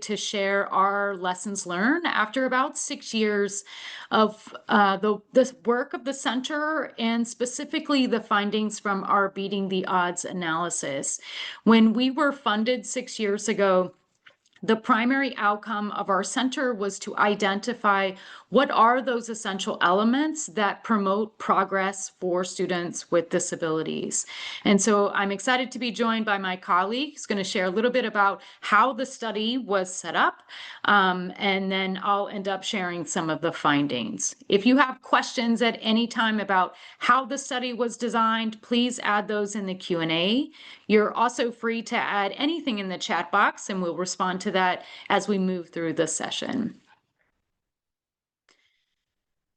to share our lessons learned after about 6 years of the work of the center, and specifically the findings from our Beating the Odds analysis. When we were funded 6 years ago, the primary outcome of our center was to identify what are those essential elements that promote progress for students with disabilities. And so I'm excited to be joined by my colleague who's going to share a little bit about how the study was set up, and then I'll end up sharing some of the findings. If you have questions at any time about how the study was designed, please add those in the Q&A. You're also free to add anything in the chat box, and we'll respond to that as we move through the session.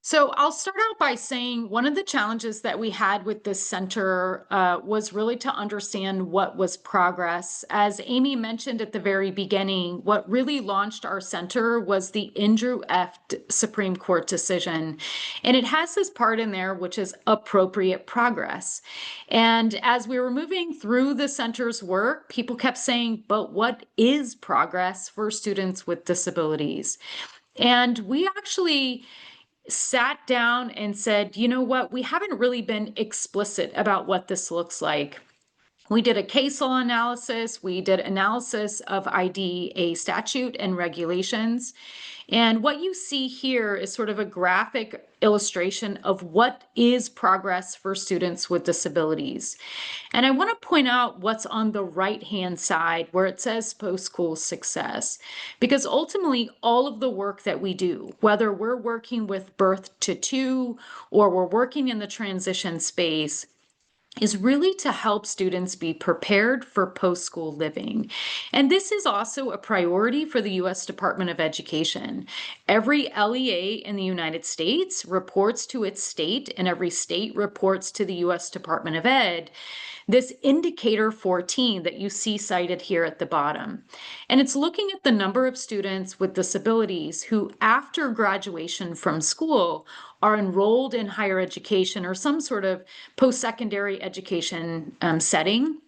So I'll start out by saying one of the challenges that we had with this center was really to understand what was progress. As Amy mentioned at the very beginning, what really launched our center was the Andrew F. Supreme Court decision. And it has this part in there, which is appropriate progress. And as we were moving through the center's work, people kept saying, but what is progress for students with disabilities? And we actually sat down and said, you know what, we haven't really been explicit about what this looks like. We did a case law analysis. We did analysis of IDEA statute and regulations. And what you see here is sort of a graphic illustration of what is progress for students with disabilities. And I want to point out what's on the right-hand side where it says post-school success, because ultimately all of the work that we do, whether we're working with birth to 2 or we're working in the transition space, is really to help students be prepared for post-school living. And this is also a priority for the U.S. Department of Education. Every LEA in the United States reports to its state, and every state reports to the U.S. Department of Ed, this indicator 14 that you see cited here at the bottom. And it's looking at the number of students with disabilities who, after graduation from school, are enrolled in higher education or some sort of post-secondary education setting,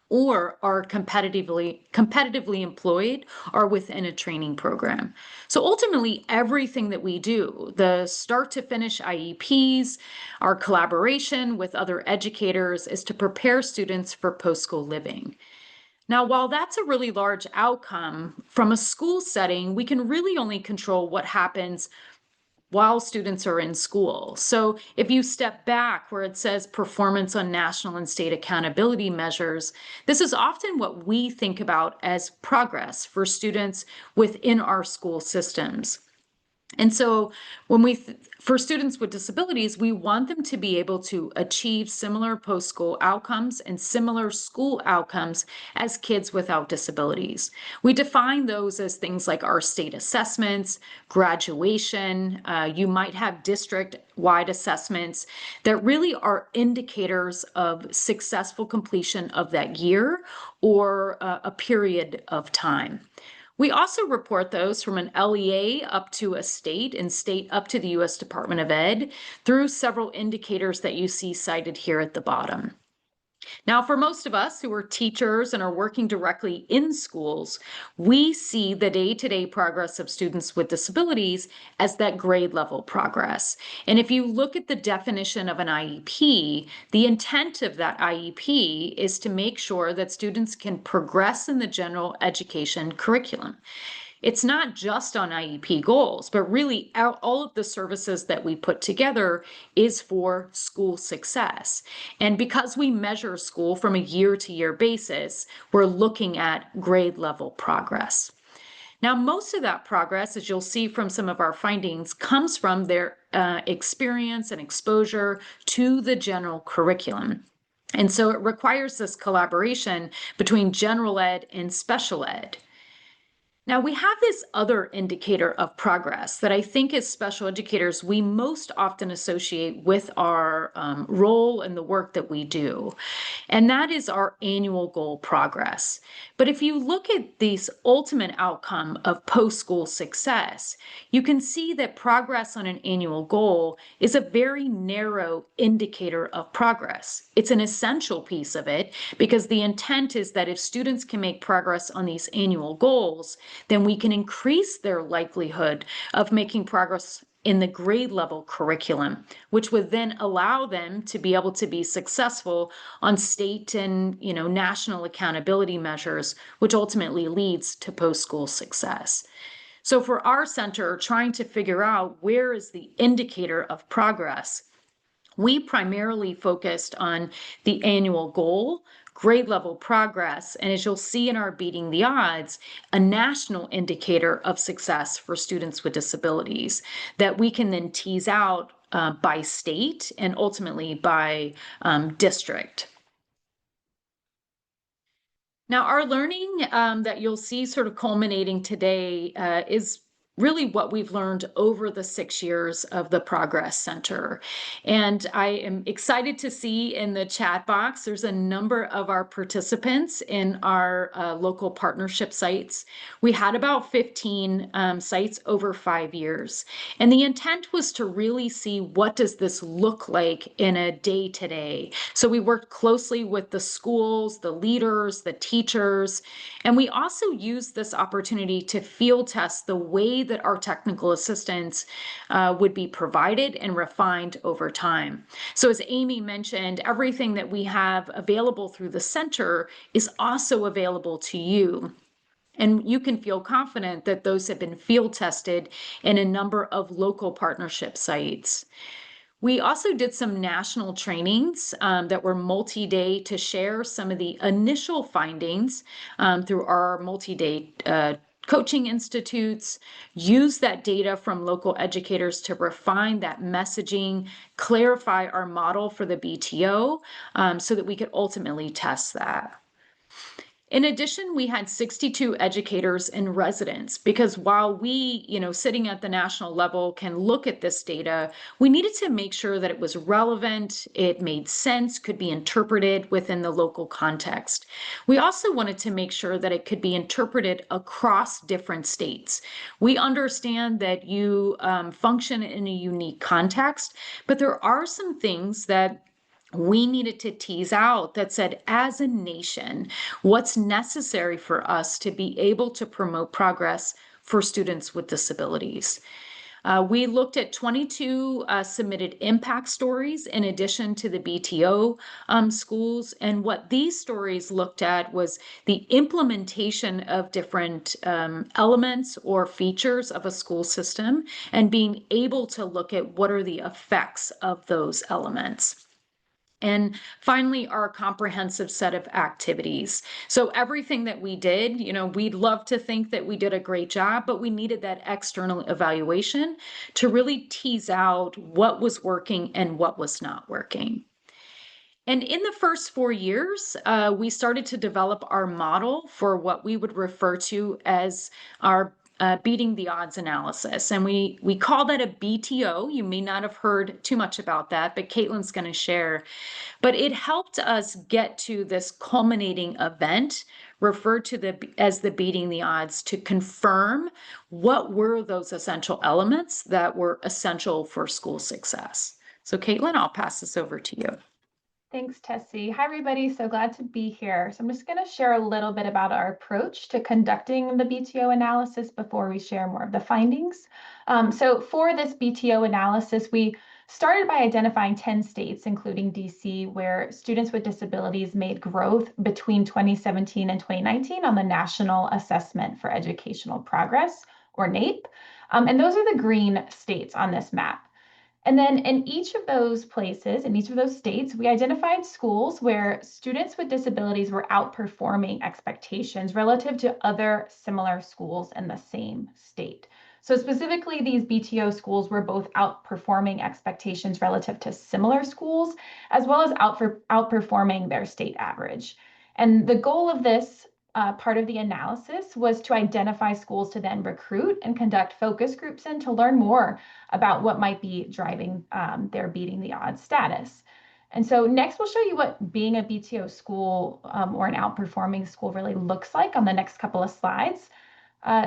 or are competitively employed or within a training program. So ultimately, everything that we do, the start to finish IEPs, our collaboration with other educators, is to prepare students for post-school living. Now, while that's a really large outcome, from a school setting, we can really only control what happens while students are in school. So if you step back where it says performance on national and state accountability measures, this is often what we think about as progress for students within our school systems. And so for students with disabilities, we want them to be able to achieve similar post-school outcomes and similar school outcomes as kids without disabilities. We define those as things like our state assessments, graduation. You might have district-wide assessments that really are indicators of successful completion of that year or a period of time. We also report those from an LEA up to a state and state up to the U.S. Department of Ed through several indicators that you see cited here at the bottom. Now, for most of us who are teachers and are working directly in schools, we see the day-to-day progress of students with disabilities as that grade level progress. And if you look at the definition of an IEP, the intent of that IEP is to make sure that students can progress in the general education curriculum. It's not just on IEP goals, but really all of the services that we put together is for school success. And because we measure school from a year-to-year basis, we're looking at grade level progress. Now, most of that progress, as you'll see from some of our findings, comes from their experience and exposure to the general curriculum. And so it requires this collaboration between general ed and special ed. Now, we have this other indicator of progress that I think as special educators, we most often associate with our role in the work that we do, and that is our annual goal progress. But if you look at this ultimate outcome of post-school success, you can see that progress on an annual goal is a very narrow indicator of progress. It's an essential piece of it because the intent is that if students can make progress on these annual goals, then we can increase their likelihood of making progress in the grade level curriculum, which would then allow them to be able to be successful on state and national accountability measures, which ultimately leads to post-school success. So for our center, trying to figure out where is the indicator of progress, we primarily focused on the annual goal, grade level progress, and as you'll see in our Beating the Odds, a national indicator of success for students with disabilities that we can then tease out by state and ultimately by district. Now, our learning that you'll see sort of culminating today is really what we've learned over the 6 years of the Progress Center. And I am excited to see in the chat box, there's a number of our participants in our local partnership sites. We had about 15 sites over 5 years. And the intent was to really see what does this look like in a day-to-day. So we worked closely with the schools, the leaders, the teachers, and we also used this opportunity to field test the way that our technical assistance would be provided and refined over time. So as Amy mentioned, everything that we have available through the center is also available to you. And you can feel confident that those have been field tested in a number of local partnership sites. We also did some national trainings that were multi-day to share some of the initial findings through our multi-day coaching institutes, use that data from local educators to refine that messaging, clarify our model for the BTO so that we could ultimately test that. In addition, we had 62 educators and residents because while we, sitting at the national level can look at this data, we needed to make sure that it was relevant, it made sense, could be interpreted within the local context. We also wanted to make sure that it could be interpreted across different states. We understand that you function in a unique context, but there are some things that we needed to tease out that said, as a nation, what's necessary for us to be able to promote progress for students with disabilities. We looked at 22 submitted impact stories in addition to the BTO schools. And what these stories looked at was the implementation of different elements or features of a school system and being able to look at what are the effects of those elements. And finally, our comprehensive set of activities. So everything that we did, we'd love to think that we did a great job, but we needed that external evaluation to really tease out what was working and what was not working. And in the first 4 years, we started to develop our model for what we would refer to as our beating the odds analysis. And we call that a BTO. You may not have heard too much about that, but Kaitlin's going to share. But it helped us get to this culminating event referred to as the beating the odds to confirm what were those essential elements that were essential for school success. So Kaitlin, I'll pass this over to you. Thanks, Tessie. Hi, everybody. So glad to be here. So I'm just going to share a little bit about our approach to conducting the BTO analysis before we share more of the findings. So for this BTO analysis, we started by identifying 10 states, including DC, where students with disabilities made growth between 2017 and 2019 on the National Assessment for Educational Progress, or NAEP. And those are the green states on this map. And then in each of those places, in each of those states, we identified schools where students with disabilities were outperforming expectations relative to other similar schools in the same state. So specifically, these BTO schools were both outperforming expectations relative to similar schools, as well as outperforming their state average. And the goal of this part of the analysis was to identify schools to then recruit and conduct focus groups in to learn more about what might be driving their beating the odds status. And so next we'll show you what being a BTO school or an outperforming school really looks like on the next couple of slides.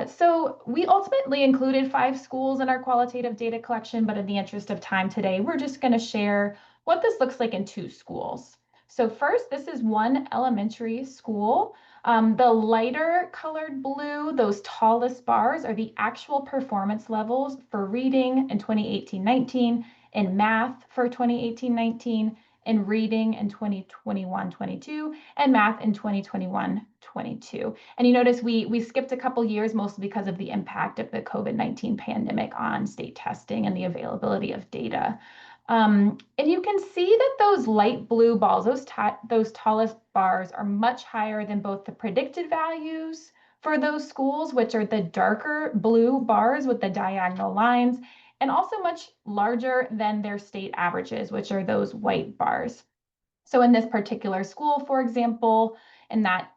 So we ultimately included 5 schools in our qualitative data collection, but in the interest of time today, we're just going to share what this looks like in 2 schools. So first, this is one elementary school. The lighter colored blue, those tallest bars are the actual performance levels for reading in 2018-19, in math for 2018-19, in reading in 2021-22, and math in 2021-22. And you notice we skipped a couple years, mostly because of the impact of the COVID-19 pandemic on state testing and the availability of data. And you can see that those light blue balls, those tallest bars, are much higher than both the predicted values for those schools, which are the darker blue bars with the diagonal lines, and also much larger than their state averages, which are those white bars. So in this particular school, for example, in that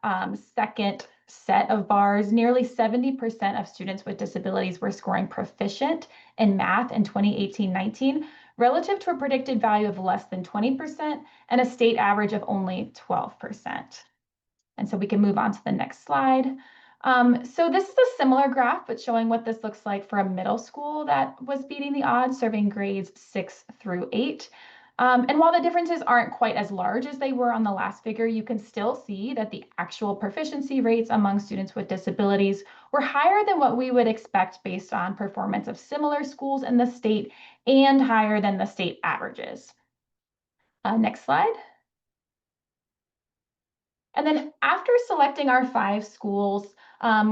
second set of bars, nearly 70% of students with disabilities were scoring proficient in math in 2018-19, relative to a predicted value of less than 20% and a state average of only 12%. And so we can move on to the next slide. So this is a similar graph, but showing what this looks like for a middle school that was beating the odds, serving grades 6 through 8. And while the differences aren't quite as large as they were on the last figure, you can still see that the actual proficiency rates among students with disabilities were higher than what we would expect based on performance of similar schools in the state and higher than the state averages. Next slide. And then after selecting our 5 schools,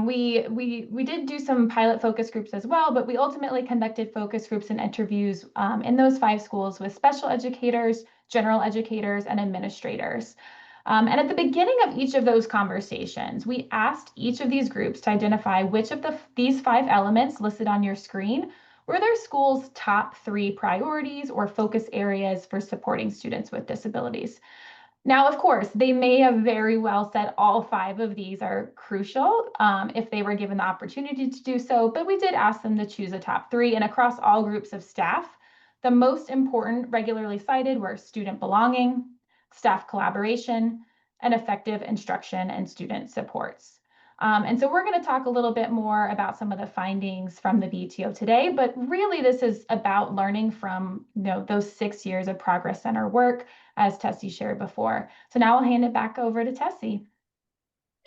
we did do some pilot focus groups as well, but we ultimately conducted focus groups and interviews in those 5 schools with special educators, general educators, and administrators. And at the beginning of each of those conversations, we asked each of these groups to identify which of these 5 elements listed on your screen were their school's top 3 priorities or focus areas for supporting students with disabilities. Now, of course, they may have very well said all 5 of these are crucial if they were given the opportunity to do so, but we did ask them to choose a top 3, and across all groups of staff, the most important regularly cited were student belonging, staff collaboration, and effective instruction and student supports. And so we're going to talk a little bit more about some of the findings from the BTO today, but really this is about learning from those 6 years of Progress Center work, as Tessie shared before. So now I'll hand it back over to Tessie.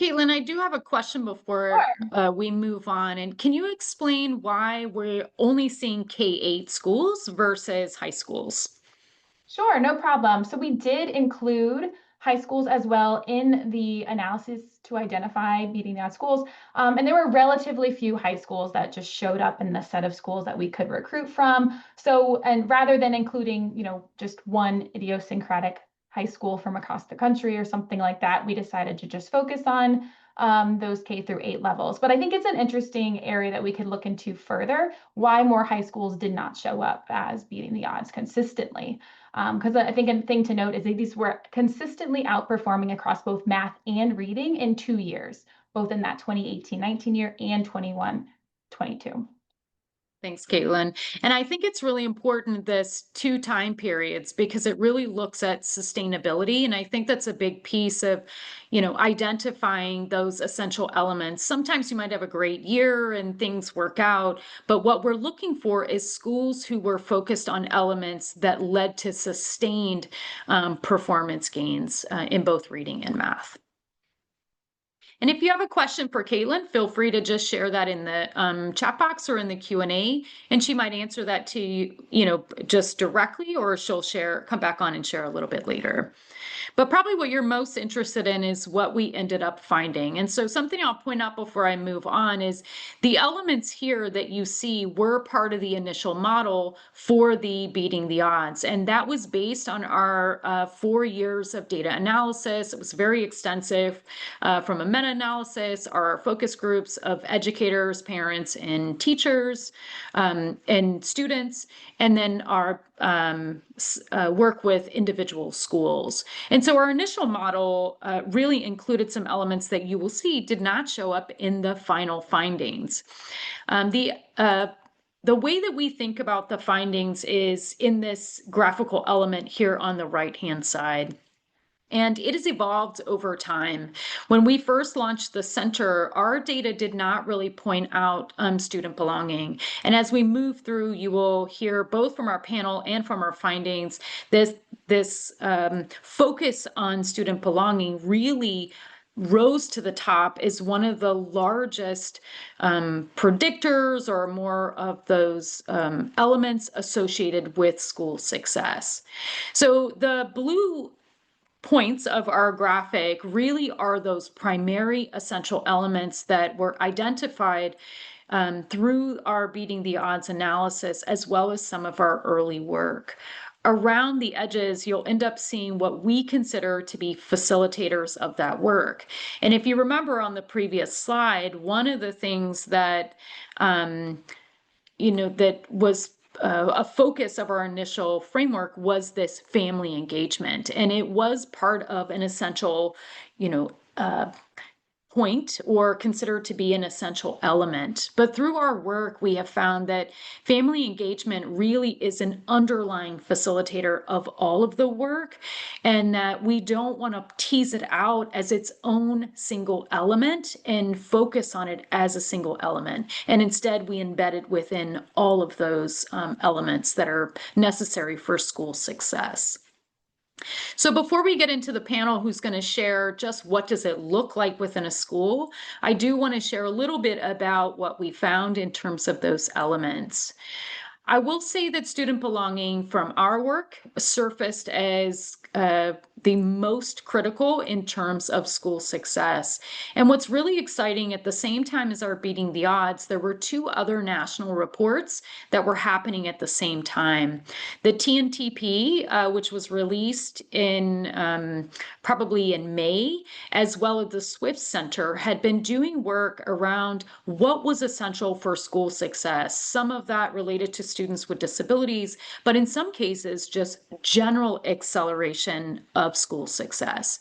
Kaitlin, I do have a question before we move on. And can you explain why we're only seeing K-8 schools versus high schools? Sure, no problem. So we did include high schools as well in the analysis to identify beating the odds schools. And there were relatively few high schools that just showed up in the set of schools that we could recruit from. So, and rather than including, just one idiosyncratic high school from across the country or something like that, we decided to just focus on those K through 8 levels. But I think it's an interesting area that we could look into further, why more high schools did not show up as beating the odds consistently. Because I think a thing to note is that these were consistently outperforming across both math and reading in 2 years, both in that 2018-19 year and 21-22. Thanks, Kaitlin. And I think it's really important this 2 time periods because it really looks at sustainability. And I think that's a big piece of, identifying those essential elements. Sometimes you might have a great year and things work out, but what we're looking for is schools who were focused on elements that led to sustained performance gains in both reading and math. And if you have a question for Kaitlin, feel free to just share that in the chat box or in the Q&A, and she might answer that to you, just directly, or she'll come back on and share a little bit later. But probably what you're most interested in is what we ended up finding. And so something I'll point out before I move on is the elements here that you see were part of the initial model for the beating the odds. And that was based on our 4 years of data analysis. It was very extensive from a meta-analysis, our focus groups of educators, parents, and teachers, and students, and then our work with individual schools. And so our initial model really included some elements that you will see did not show up in the final findings. The way that we think about the findings is in this graphical element here on the right-hand side. And it has evolved over time. When we first launched the center, our data did not really point out student belonging. And as we move through, you will hear both from our panel and from our findings, this focus on student belonging really rose to the top as one of the largest predictors or more of those elements associated with school success. So the blue points of our graphic really are those primary essential elements that were identified through our Beating the Odds analysis, as well as some of our early work. Around the edges, you'll end up seeing what we consider to be facilitators of that work. And if you remember on the previous slide, one of the things that that was a focus of our initial framework was this family engagement, and it was part of an essential, point or considered to be an essential element. But through our work, we have found that family engagement really is an underlying facilitator of all of the work, and that we don't want to tease it out as its own single element and focus on it as a single element. And instead, we embed it within all of those elements that are necessary for school success. So before we get into the panel who's going to share just what does it look like within a school, I do want to share a little bit about what we found in terms of those elements. I will say that student belonging from our work surfaced as the most critical in terms of school success. And what's really exciting, at the same time as our Beating the Odds, there were two other national reports that were happening at the same time. The TNTP, which was released in probably in May, as well as the Swift Center, had been doing work around what was essential for school success. Some of that related to students with disabilities, but in some cases, just general acceleration of school success.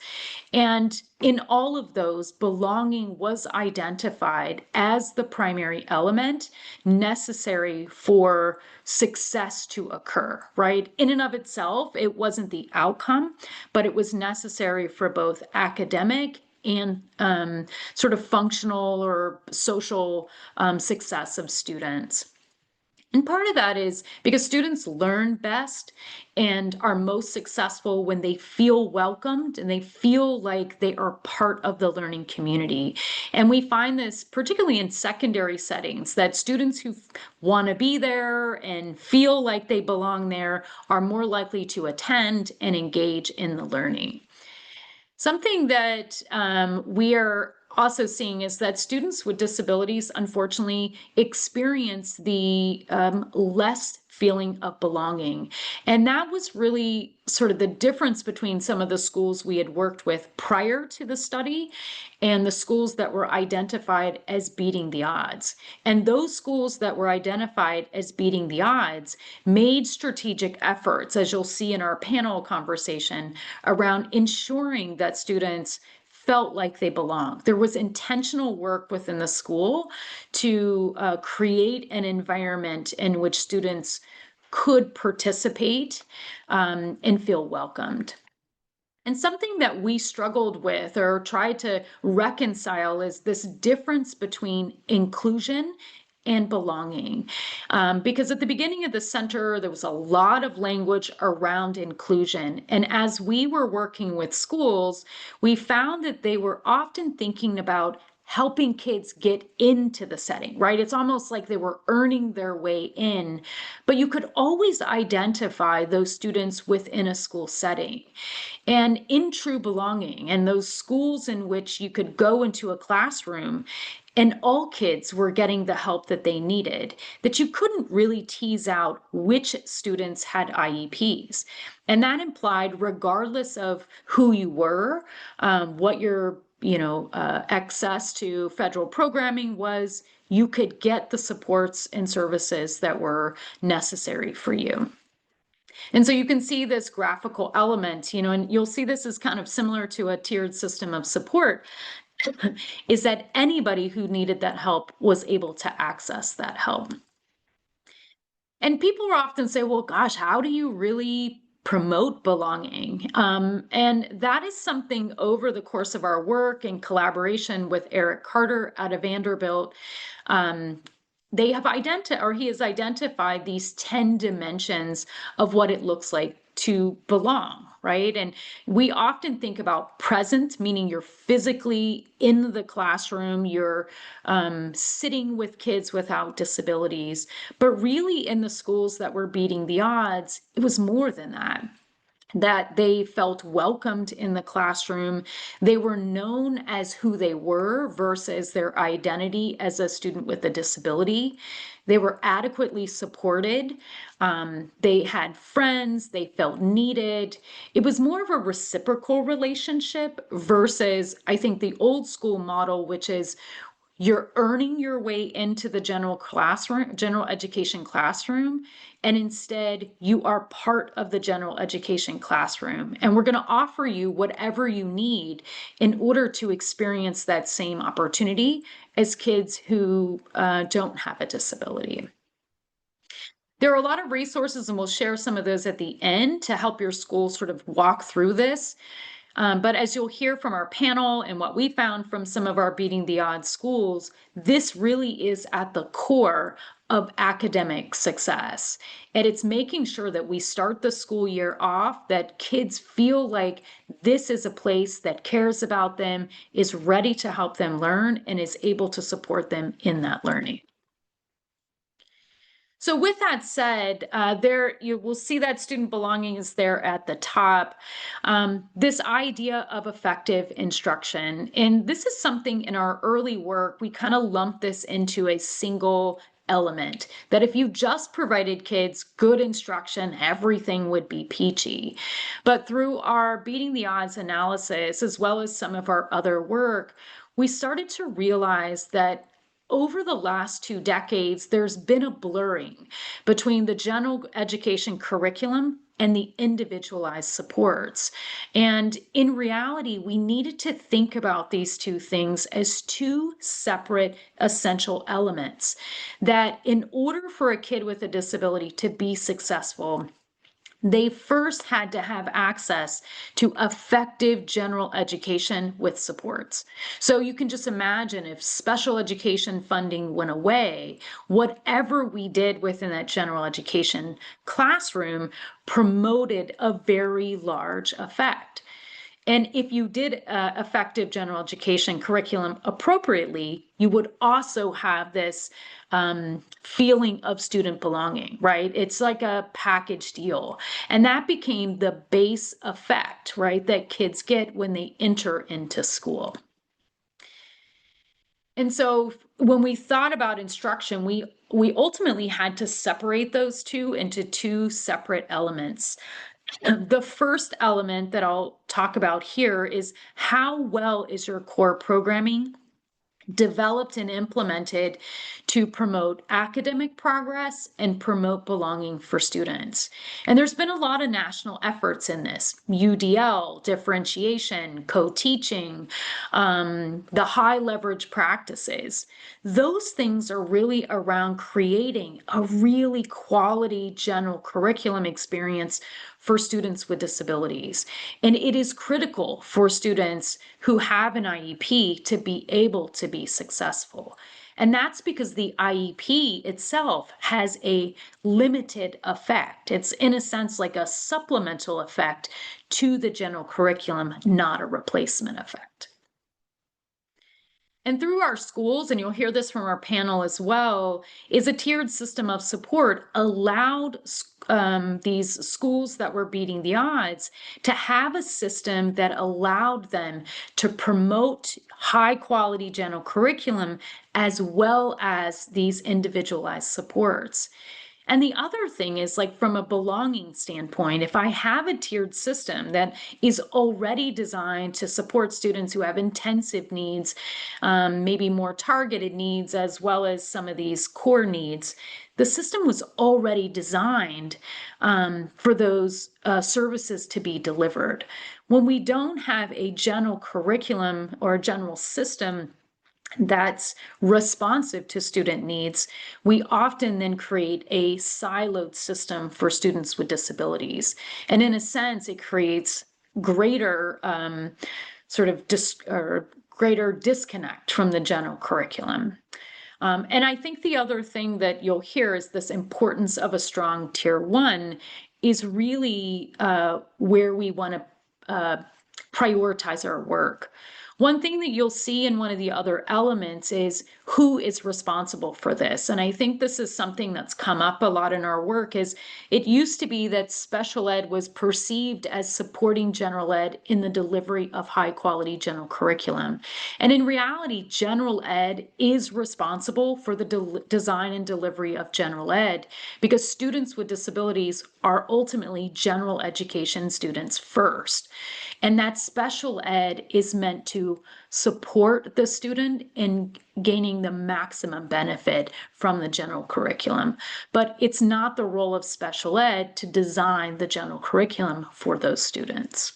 And in all of those, belonging was identified as the primary element necessary for success to occur, right? In and of itself, it wasn't the outcome, but it was necessary for both academic and sort of functional or social success of students. And part of that is because students learn best and are most successful when they feel welcomed and they feel like they are part of the learning community. And we find this particularly in secondary settings, that students who want to be there and feel like they belong there are more likely to attend and engage in the learning. Something that we are also seeing is that students with disabilities, unfortunately, experience the less feeling of belonging. And that was really sort of the difference between some of the schools we had worked with prior to the study and the schools that were identified as beating the odds. And those schools that were identified as beating the odds made strategic efforts, as you'll see in our panel conversation, around ensuring that students felt like they belonged. There was intentional work within the school to create an environment in which students could participate and feel welcomed. And something that we struggled with or tried to reconcile is this difference between inclusion and belonging. Because at the beginning of the center, there was a lot of language around inclusion. And as we were working with schools, we found that they were often thinking about helping kids get into the setting, right? It's almost like they were earning their way in, but you could always identify those students within a school setting. And in true belonging, and those schools in which you could go into a classroom and all kids were getting the help that they needed, that you couldn't really tease out which students had IEPs. And that implied, regardless of who you were, what your access to federal programming was, you could get the supports and services that were necessary for you. And so you can see this graphical element, and you'll see this is kind of similar to a tiered system of support, is that anybody who needed that help was able to access that help. And people will often say, well, gosh, how do you really promote belonging? And that is something over the course of our work in collaboration with Eric Carter out of Vanderbilt, he has identified these 10 dimensions of what it looks like to belong, right? And we often think about present, meaning you're physically in the classroom, you're sitting with kids without disabilities. But really, in the schools that were beating the odds, it was more than that they felt welcomed in the classroom. They were known as who they were versus their identity as a student with a disability. They were adequately supported. They had friends. They felt needed. It was more of a reciprocal relationship versus, I think, the old school model, which is you're earning your way into the general education classroom, and instead you are part of the general education classroom. And we're going to offer you whatever you need in order to experience that same opportunity as kids who don't have a disability. There are a lot of resources, and we'll share some of those at the end to help your school sort of walk through this. But as you'll hear from our panel and what we found from some of our beating the odds schools, this really is at the core of academic success. And it's making sure that we start the school year off, that kids feel like this is a place that cares about them, is ready to help them learn, and is able to support them in that learning. So with that said, there you will see that student belonging is there at the top. This idea of effective instruction, and this is something in our early work, we kind of lump this into a single element, that if you just provided kids good instruction, everything would be peachy. But through our beating the odds analysis, as well as some of our other work, we started to realize that over the last 2 decades, there's been a blurring between the general education curriculum and the individualized supports. And in reality, we needed to think about these two things as two separate essential elements, that in order for a kid with a disability to be successful, they first had to have access to effective general education with supports. So you can just imagine if special education funding went away, whatever we did within that general education classroom promoted a very large effect. And if you did effective general education curriculum appropriately, you would also have this feeling of student belonging, right? It's like a package deal. And that became the base effect, right, that kids get when they enter into school. And so when we thought about instruction, we ultimately had to separate those two into two separate elements. The first element that I'll talk about here is how well is your core programming developed and implemented to promote academic progress and promote belonging for students. And there's been a lot of national efforts in this: UDL, differentiation, co-teaching, the high leverage practices. Those things are really around creating a really quality general curriculum experience for students with disabilities. And it is critical for students who have an IEP to be able to be successful. And that's because the IEP itself has a limited effect. It's, in a sense, like a supplemental effect to the general curriculum, not a replacement effect. And through our schools, and you'll hear this from our panel as well, is a tiered system of support allowed these schools that were beating the odds to have a system that allowed them to promote high quality general curriculum as well as these individualized supports. And the other thing is, like, from a belonging standpoint, if I have a tiered system that is already designed to support students who have intensive needs, maybe more targeted needs, as well as some of these core needs, the system was already designed for those services to be delivered. When we don't have a general curriculum or a general system that's responsive to student needs, we often then create a siloed system for students with disabilities. And in a sense, it creates greater greater disconnect from the general curriculum. And I think the other thing that you'll hear is this importance of a strong tier one is really where we want to prioritize our work. One thing that you'll see in one of the other elements is who is responsible for this. And I think this is something that's come up a lot in our work is it used to be that special ed was perceived as supporting general ed in the delivery of high quality general curriculum. And in reality, general ed is responsible for the design and delivery of general ed because students with disabilities are ultimately general education students first. And that special ed is meant to support the student in gaining the maximum benefit from the general curriculum. But it's not the role of special ed to design the general curriculum for those students.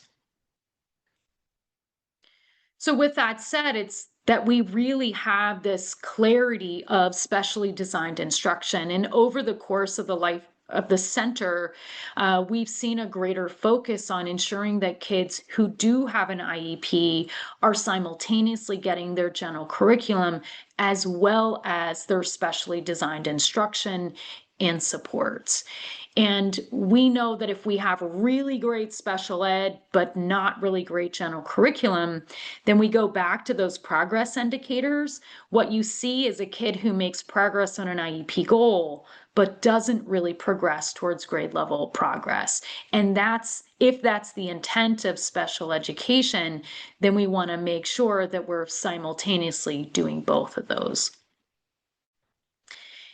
So with that said, it's that we really have this clarity of specially designed instruction. And over the course of the life of the center, we've seen a greater focus on ensuring that kids who do have an IEP are simultaneously getting their general curriculum as well as their specially designed instruction and supports. And we know that if we have really great special ed, but not really great general curriculum, then we go back to those progress indicators. What you see is a kid who makes progress on an IEP goal, but doesn't really progress towards grade level progress. And if that's the intent of special education, then we want to make sure that we're simultaneously doing both of those.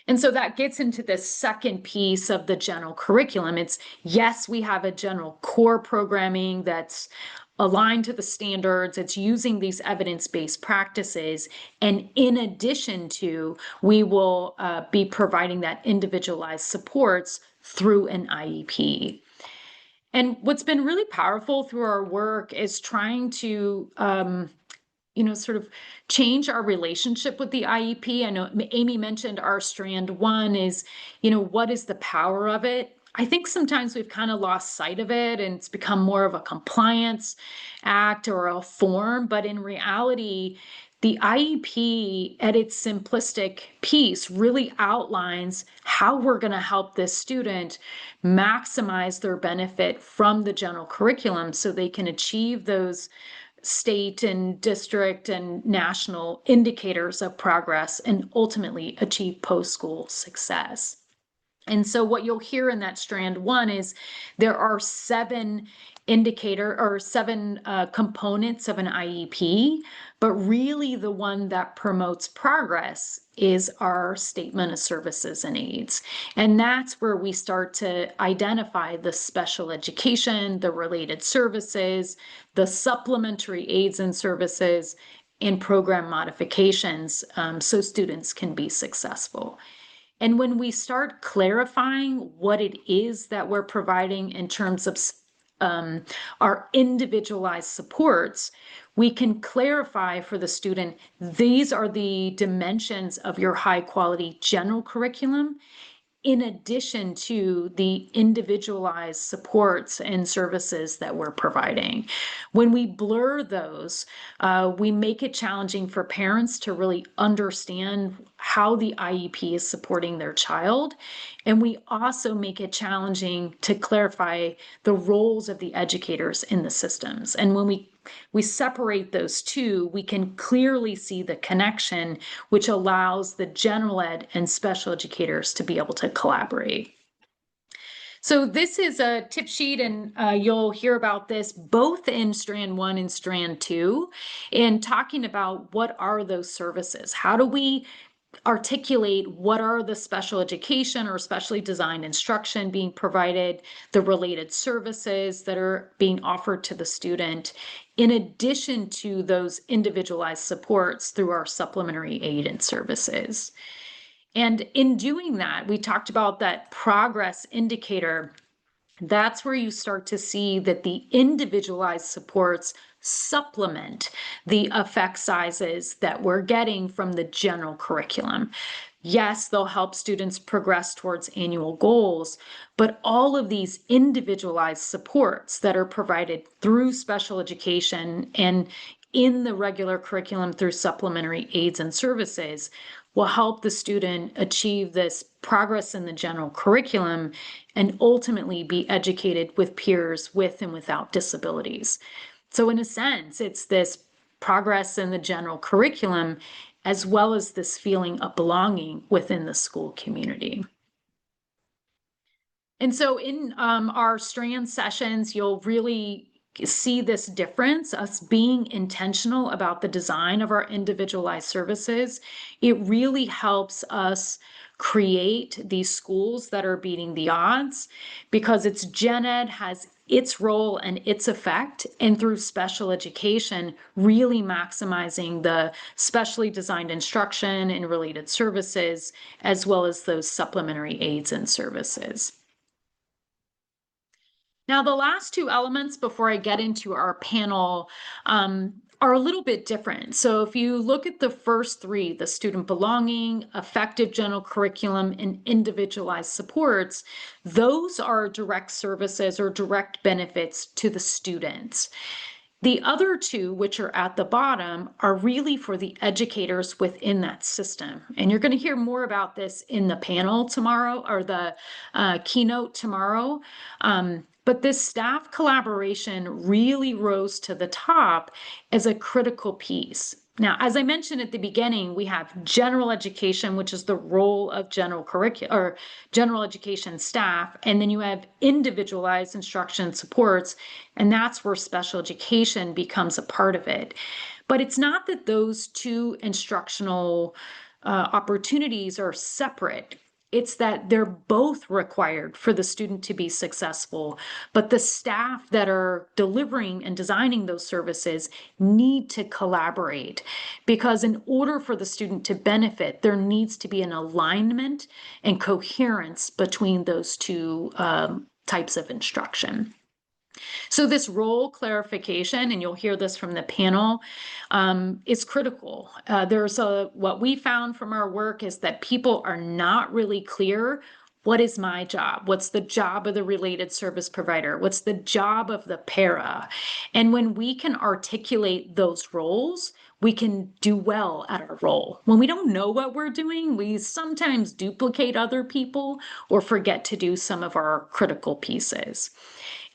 And so that gets into the second piece of the general curriculum. It's, yes, we have a general core programming that's aligned to the standards. It's using these evidence-based practices. And in addition to, we will be providing that individualized supports through an IEP. And what's been really powerful through our work is trying to sort of change our relationship with the IEP. I know Amy mentioned our strand one is, what is the power of it? I think sometimes we've kind of lost sight of it and it's become more of a compliance act or a form, but in reality, the IEP at its simplistic piece really outlines how we're going to help this student maximize their benefit from the general curriculum so they can achieve those state and district and national indicators of progress and ultimately achieve post-school success. And so what you'll hear in that strand one is there are seven components of an IEP, but really the one that promotes progress is our statement of services and aids. And that's where we start to identify the special education, the related services, the supplementary aids and services, and program modifications so students can be successful. And when we start clarifying what it is that we're providing in terms of our individualized supports, we can clarify for the student, these are the dimensions of your high quality general curriculum, in addition to the individualized supports and services that we're providing. When we blur those, we make it challenging for parents to really understand how the IEP is supporting their child. And we also make it challenging to clarify the roles of the educators in the systems. And when we separate those two, we can clearly see the connection, which allows the general ed and special educators to be able to collaborate. So this is a tip sheet, and you'll hear about this both in strand one and strand two, in talking about what are those services. How do we articulate what are the special education or specially designed instruction being provided, the related services that are being offered to the student, in addition to those individualized supports through our supplementary aid and services. And in doing that, we talked about that progress indicator. That's where you start to see that the individualized supports supplement the effect sizes that we're getting from the general curriculum. Yes, they'll help students progress towards annual goals, but all of these individualized supports that are provided through special education and in the regular curriculum through supplementary aids and services will help the student achieve this progress in the general curriculum and ultimately be educated with peers with and without disabilities. So in a sense, it's this progress in the general curriculum as well as this feeling of belonging within the school community. And so in our strand sessions, you'll really see this difference, us being intentional about the design of our individualized services. It really helps us create these schools that are beating the odds because it's gen ed has its role and its effect, and through special education, really maximizing the specially designed instruction and related services, as well as those supplementary aids and services. Now, the last two elements before I get into our panel are a little bit different. So if you look at the first three, the student belonging, effective general curriculum, and individualized supports, those are direct services or direct benefits to the students. The other two, which are at the bottom, are really for the educators within that system. And you're going to hear more about this in the panel tomorrow or the keynote tomorrow. But this staff collaboration really rose to the top as a critical piece. Now, as I mentioned at the beginning, we have general education, which is the role of general curriculum or general education staff, and then you have individualized instruction supports, and that's where special education becomes a part of it. But it's not that those two instructional opportunities are separate. It's that they're both required for the student to be successful, but the staff that are delivering and designing those services need to collaborate because in order for the student to benefit, there needs to be an alignment and coherence between those two types of instruction. So this role clarification, and you'll hear this from the panel, is critical. What we found from our work is that people are not really clear. What is my job? What's the job of the related service provider? What's the job of the para? And when we can articulate those roles, we can do well at our role. When we don't know what we're doing, we sometimes duplicate other people or forget to do some of our critical pieces.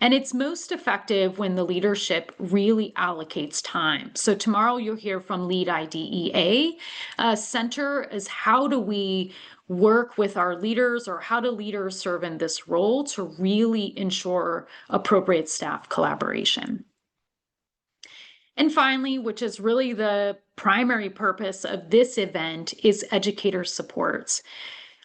And it's most effective when the leadership really allocates time. So tomorrow you'll hear from Lead IDEA. Center is how do we work with our leaders or how do leaders serve in this role to really ensure appropriate staff collaboration. And finally, which is really the primary purpose of this event, is educator supports.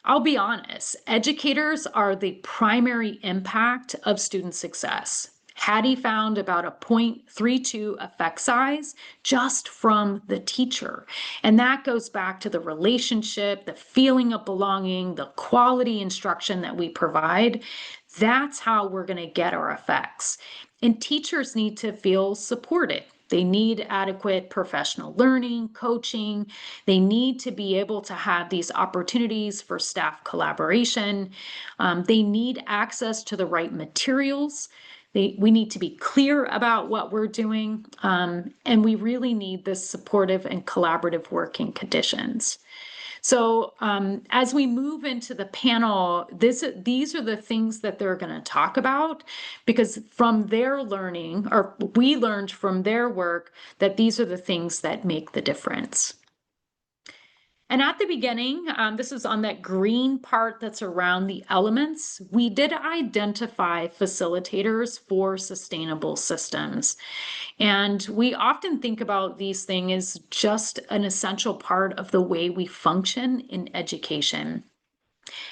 I'll be honest, educators are the primary impact of student success. Hattie found about a 0.32 effect size just from the teacher. And that goes back to the relationship, the feeling of belonging, the quality instruction that we provide. That's how we're going to get our effects. And teachers need to feel supported. They need adequate professional learning, coaching. They need to be able to have these opportunities for staff collaboration. They need access to the right materials. We need to be clear about what we're doing. And we really need this supportive and collaborative working conditions. So as we move into the panel, these are the things that they're going to talk about because from their learning, or we learned from their work, that these are the things that make the difference. And at the beginning, this is on that green part that's around the elements, we did identify facilitators for sustainable systems. And we often think about these things as just an essential part of the way we function in education.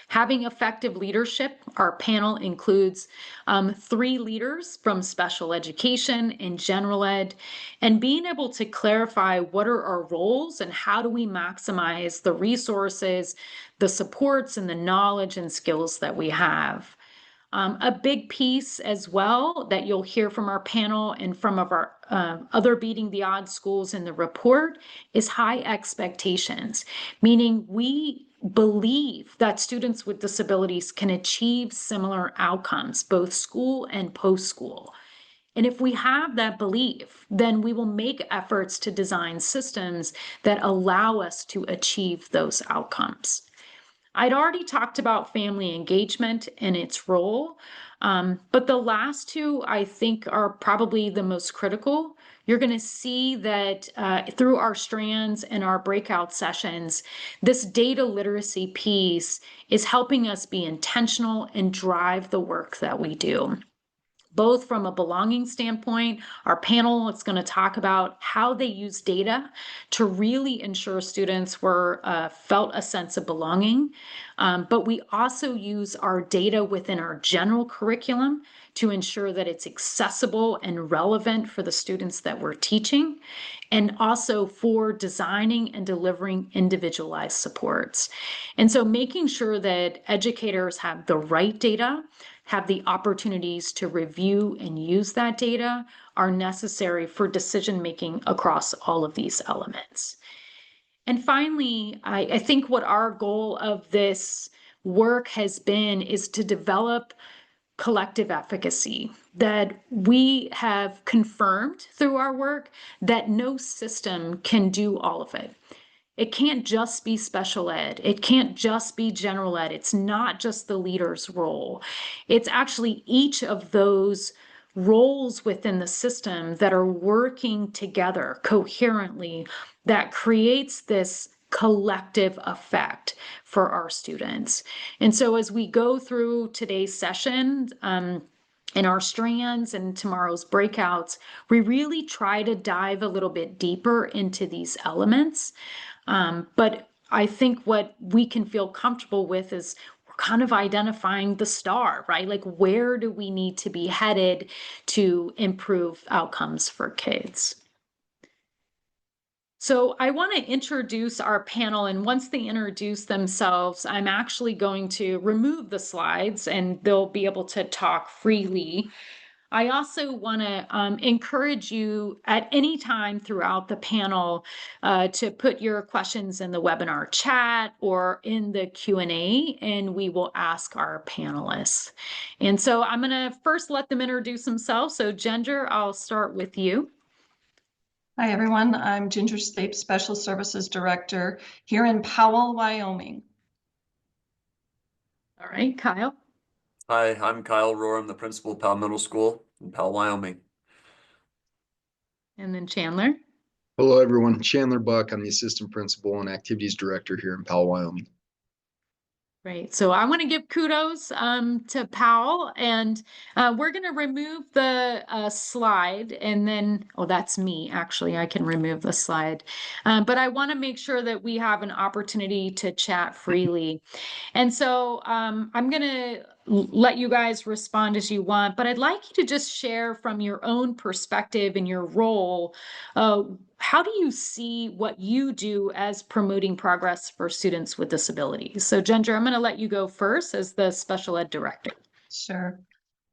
Having effective leadership, our panel includes 3 leaders from special education and general ed, and being able to clarify what are our roles and how do we maximize the resources, the supports, and the knowledge and skills that we have. A big piece as well that you'll hear from our panel and from our other Beating the Odds schools in the report is high expectations, meaning we believe that students with disabilities can achieve similar outcomes, both school and post-school. And if we have that belief, then we will make efforts to design systems that allow us to achieve those outcomes. I'd already talked about family engagement and its role, but the last two I think are probably the most critical. You're going to see that through our strands and our breakout sessions, this data literacy piece is helping us be intentional and drive the work that we do, both from a belonging standpoint. Our panel is going to talk about how they use data to really ensure students were felt a sense of belonging. But we also use our data within our general curriculum to ensure that it's accessible and relevant for the students that we're teaching, and also for designing and delivering individualized supports. And so making sure that educators have the right data, have the opportunities to review and use that data, are necessary for decision making across all of these elements. And finally, I think what our goal of this work has been is to develop collective efficacy, that we have confirmed through our work that no system can do all of it. It can't just be special ed. It can't just be general ed. It's not just the leader's role. It's actually each of those roles within the system that are working together coherently that creates this collective effect for our students. And so as we go through today's session, in our strands and tomorrow's breakouts, we really try to dive a little bit deeper into these elements. But I think what we can feel comfortable with is we're kind of identifying the star, right? Like, where do we need to be headed to improve outcomes for kids? So I want to introduce our panel, and once they introduce themselves, I'm actually going to remove the slides and they'll be able to talk freely. I also want to encourage you at any time throughout the panel to put your questions in the webinar chat or in the Q&A, and we will ask our panelists. And so I'm going to first let them introduce themselves. So Ginger, I'll start with you. Hi, everyone. I'm Ginger Stape, Special Services Director here in Powell, Wyoming. All right, Kyle. Hi, I'm Kyle Rohr. I'm the principal of Powell Middle School in Powell, Wyoming. And then Chandler. Hello, everyone. Chandler Buck. I'm the Assistant Principal and Activities Director here in Powell, Wyoming. Great. So I want to give kudos to Powell, and we're going to remove the slide, and then, oh, that's me, actually. I can remove the slide. But I want to make sure that we have an opportunity to chat freely. And so I'm going to let you guys respond as you want, but I'd like you to just share from your own perspective and your role. How do you see what you do as promoting progress for students with disabilities? So Ginger, I'm going to let you go first as the special ed director. Sure.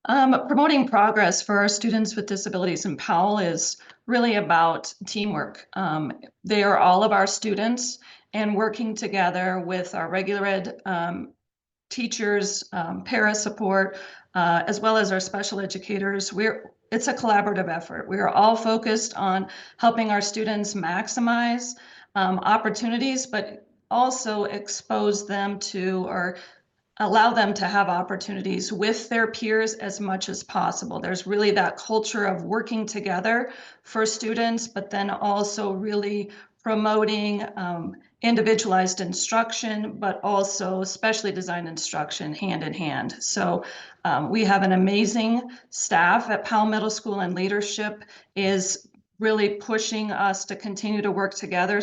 Promoting progress for our students with disabilities in Powell is really about teamwork. They are all of our students, and working together with our regular ed teachers, para support, as well as our special educators. It's a collaborative effort. We are all focused on helping our students maximize opportunities, but also expose them to or allow them to have opportunities with their peers as much as possible. There's really that culture of working together for students, but then also really promoting individualized instruction, but also specially designed instruction hand in hand. So we have an amazing staff at Powell Middle School, and leadership is really pushing us to continue to work together.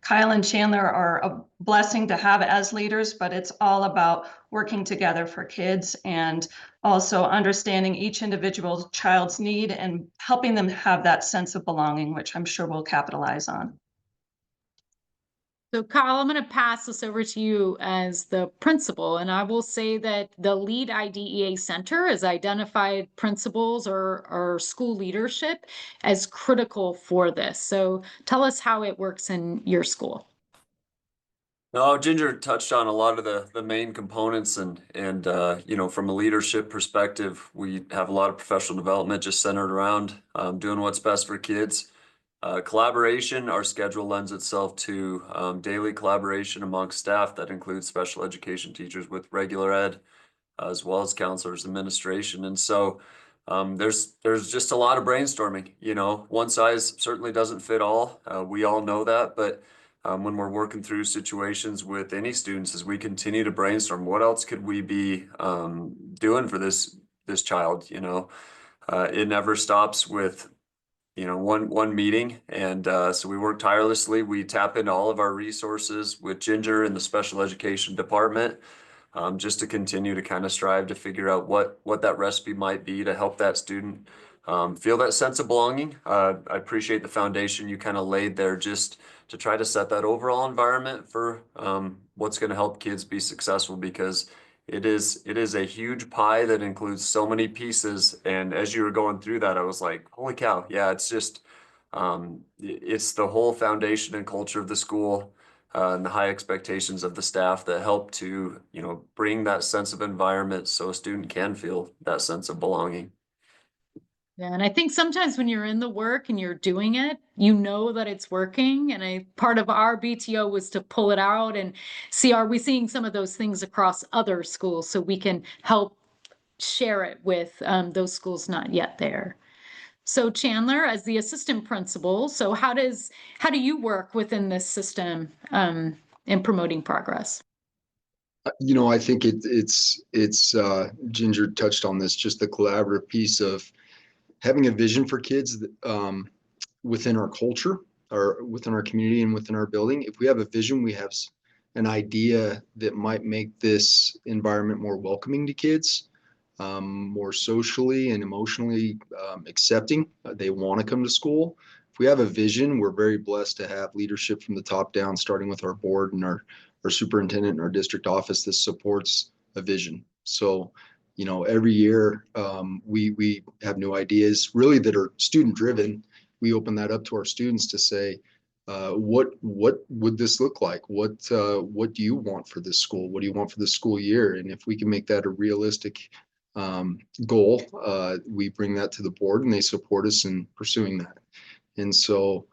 Kyle and Chandler are a blessing to have as leaders, but it's all about working together for kids and also understanding each individual child's need and helping them have that sense of belonging, which I'm sure we'll capitalize on. So Kyle, I'm going to pass this over to you as the principal, and I will say that the LEAD IDEA Center has identified principals or school leadership as critical for this. So tell us how it works in your school. No, Ginger touched on a lot of the main components and you know, from a leadership perspective, we have a lot of professional development just centered around doing what's best for kids. Collaboration, our schedule lends itself to daily collaboration amongst staff that includes special education teachers with regular ed, as well as counselors, administration. And so there's just a lot of brainstorming. You know, one size certainly doesn't fit all. We all know that, but when we're working through situations with any students, as we continue to brainstorm, what else could we be doing for this child? You know, it never stops with one meeting, and so we work tirelessly. We tap into all of our resources with Ginger in the special education department, just to continue to kind of strive to figure out what that recipe might be to help that student feel that sense of belonging. I appreciate the foundation you kind of laid there just to try to set that overall environment for what's going to help kids be successful, because it is a huge pie that includes so many pieces. And as you were going through that, I was like, holy cow, yeah, it's just it's the whole foundation and culture of the school, and the high expectations of the staff that help to, bring that sense of environment so a student can feel that sense of belonging. Yeah, and I think sometimes when you're in the work and you're doing it, you know that it's working. And part of our BTO was to pull it out and see, are we seeing some of those things across other schools so we can help share it with those schools not yet there. So Chandler, as the assistant principal, so how do you work within this system in promoting progress? I think it's Ginger touched on this, just the collaborative piece of having a vision for kids within our culture or within our community and within our building. If we have a vision, we have an idea that might make this environment more welcoming to kids, more socially and emotionally accepting. They want to come to school. If we have a vision, we're very blessed to have leadership from the top down, starting with our board and our superintendent and our district office that supports a vision. So, every year we have new ideas really that are student driven. We open that up to our students to say, what would this look like? What do you want for this school? What do you want for this school year? And if we can make that a realistic goal, we bring that to the board and they support us in pursuing that. And so,